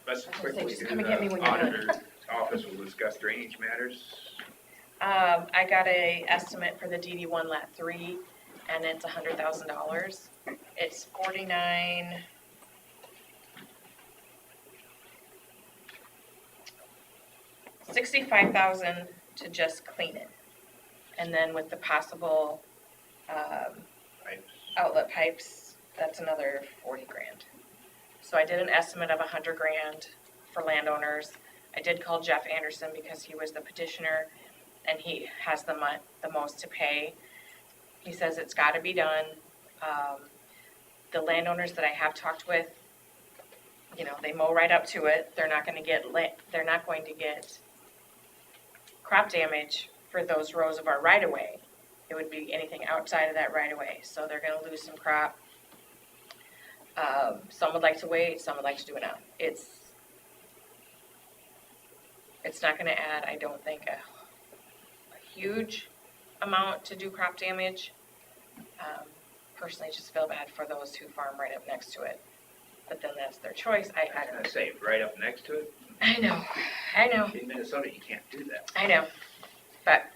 Let's quickly just do come and get me the when you're done. auditor's office will discuss drainage matters. I got a estimate for the DD1 Lat 3, and it's $100,000. It's 65,000 to just clean it. And then with the possible Pipes. outlet pipes, that's another 40 grand. So I did an estimate of 100 grand for landowners. I did call Jeff Anderson because he was the petitioner and he has the most to pay. He says it's gotta be done. The landowners that I have talked with, they mow right up to it. They're not going to get crop damage for those rows of our right of way. It would be anything outside of that right of way. So they're going to lose some crop. Some would like to wait, some would like to do it now. It's not going to add, I don't think, a huge amount to do crop damage. Personally, just feel bad for those who farm right up next to it. But then that's their choice. I I was don't gonna say, right up next to it. I know. In Minnesota, you can't do that. I know. But,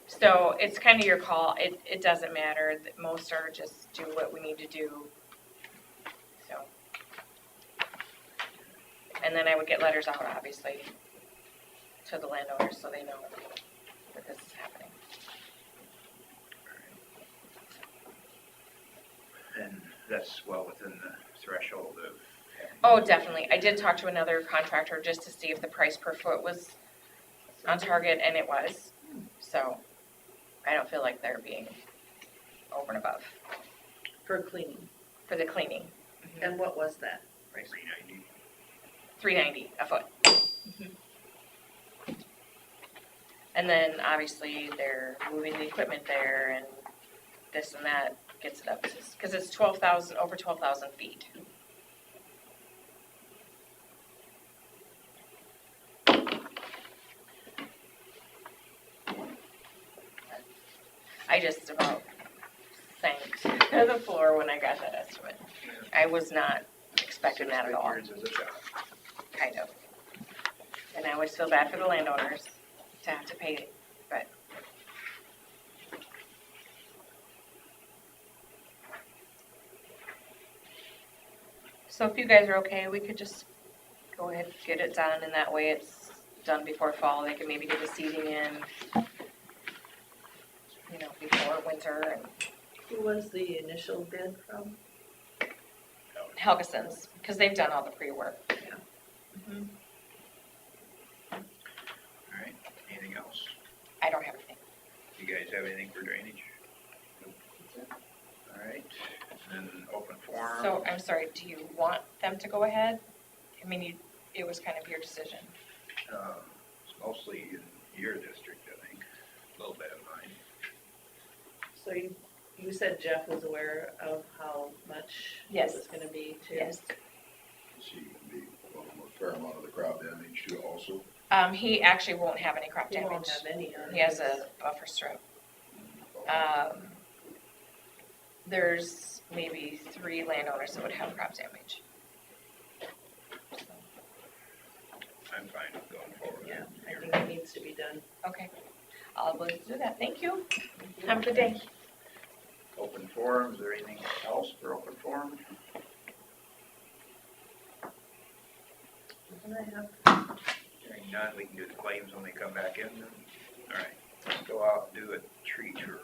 so it's kind of your call. It doesn't matter. Most are just do what we need to do. So. And then I would get letters out, obviously, to the landowners so they know that this is happening. And that's well within the threshold of. Oh, definitely. I did talk to another contractor just to see if the price per foot was on target, and it was. So I don't feel like they're being over and above For cleaning. for the cleaning. And what was that? Right, 390. $390 a foot. And then obviously they're moving the equipment there and this and that gets it up, because it's over 12,000 feet. I just about sank to the floor when I got that estimate. I was not expecting that at all, Yours is a job. kind of. And I always feel bad for the landowners to have to pay it, but. So if you guys are okay, we could just go ahead and get it done, and that way it's done before fall. They can maybe get the seeding in, before winter, and Who was the initial bid from? Helgeson's, because they've done all the pre-work. Yeah. All right, anything else? I don't have anything. You guys have anything for drainage? All right, and then open forum. So, I'm sorry, do you want them to go ahead? I mean, it was kind of your decision. It's mostly in your district, I think, a little bit of mine. So you You said Jeff was aware of how much it Yes. was gonna be too? Yes. See, can be a fair amount of the crowd damage too also. He actually won't have any crop He won't damage. have any on He has his. a buffer strip. There's maybe 3 landowners that would have crop damage. I'm fine with going forward. Yeah, I think it needs to be done. Okay, I'll go do that. Thank you. Have a good day. Open forum, is there anything else for open forum? What do I have? Hearing none, we can do the claims when they come back in then. All right, let's go out and do a tree tour.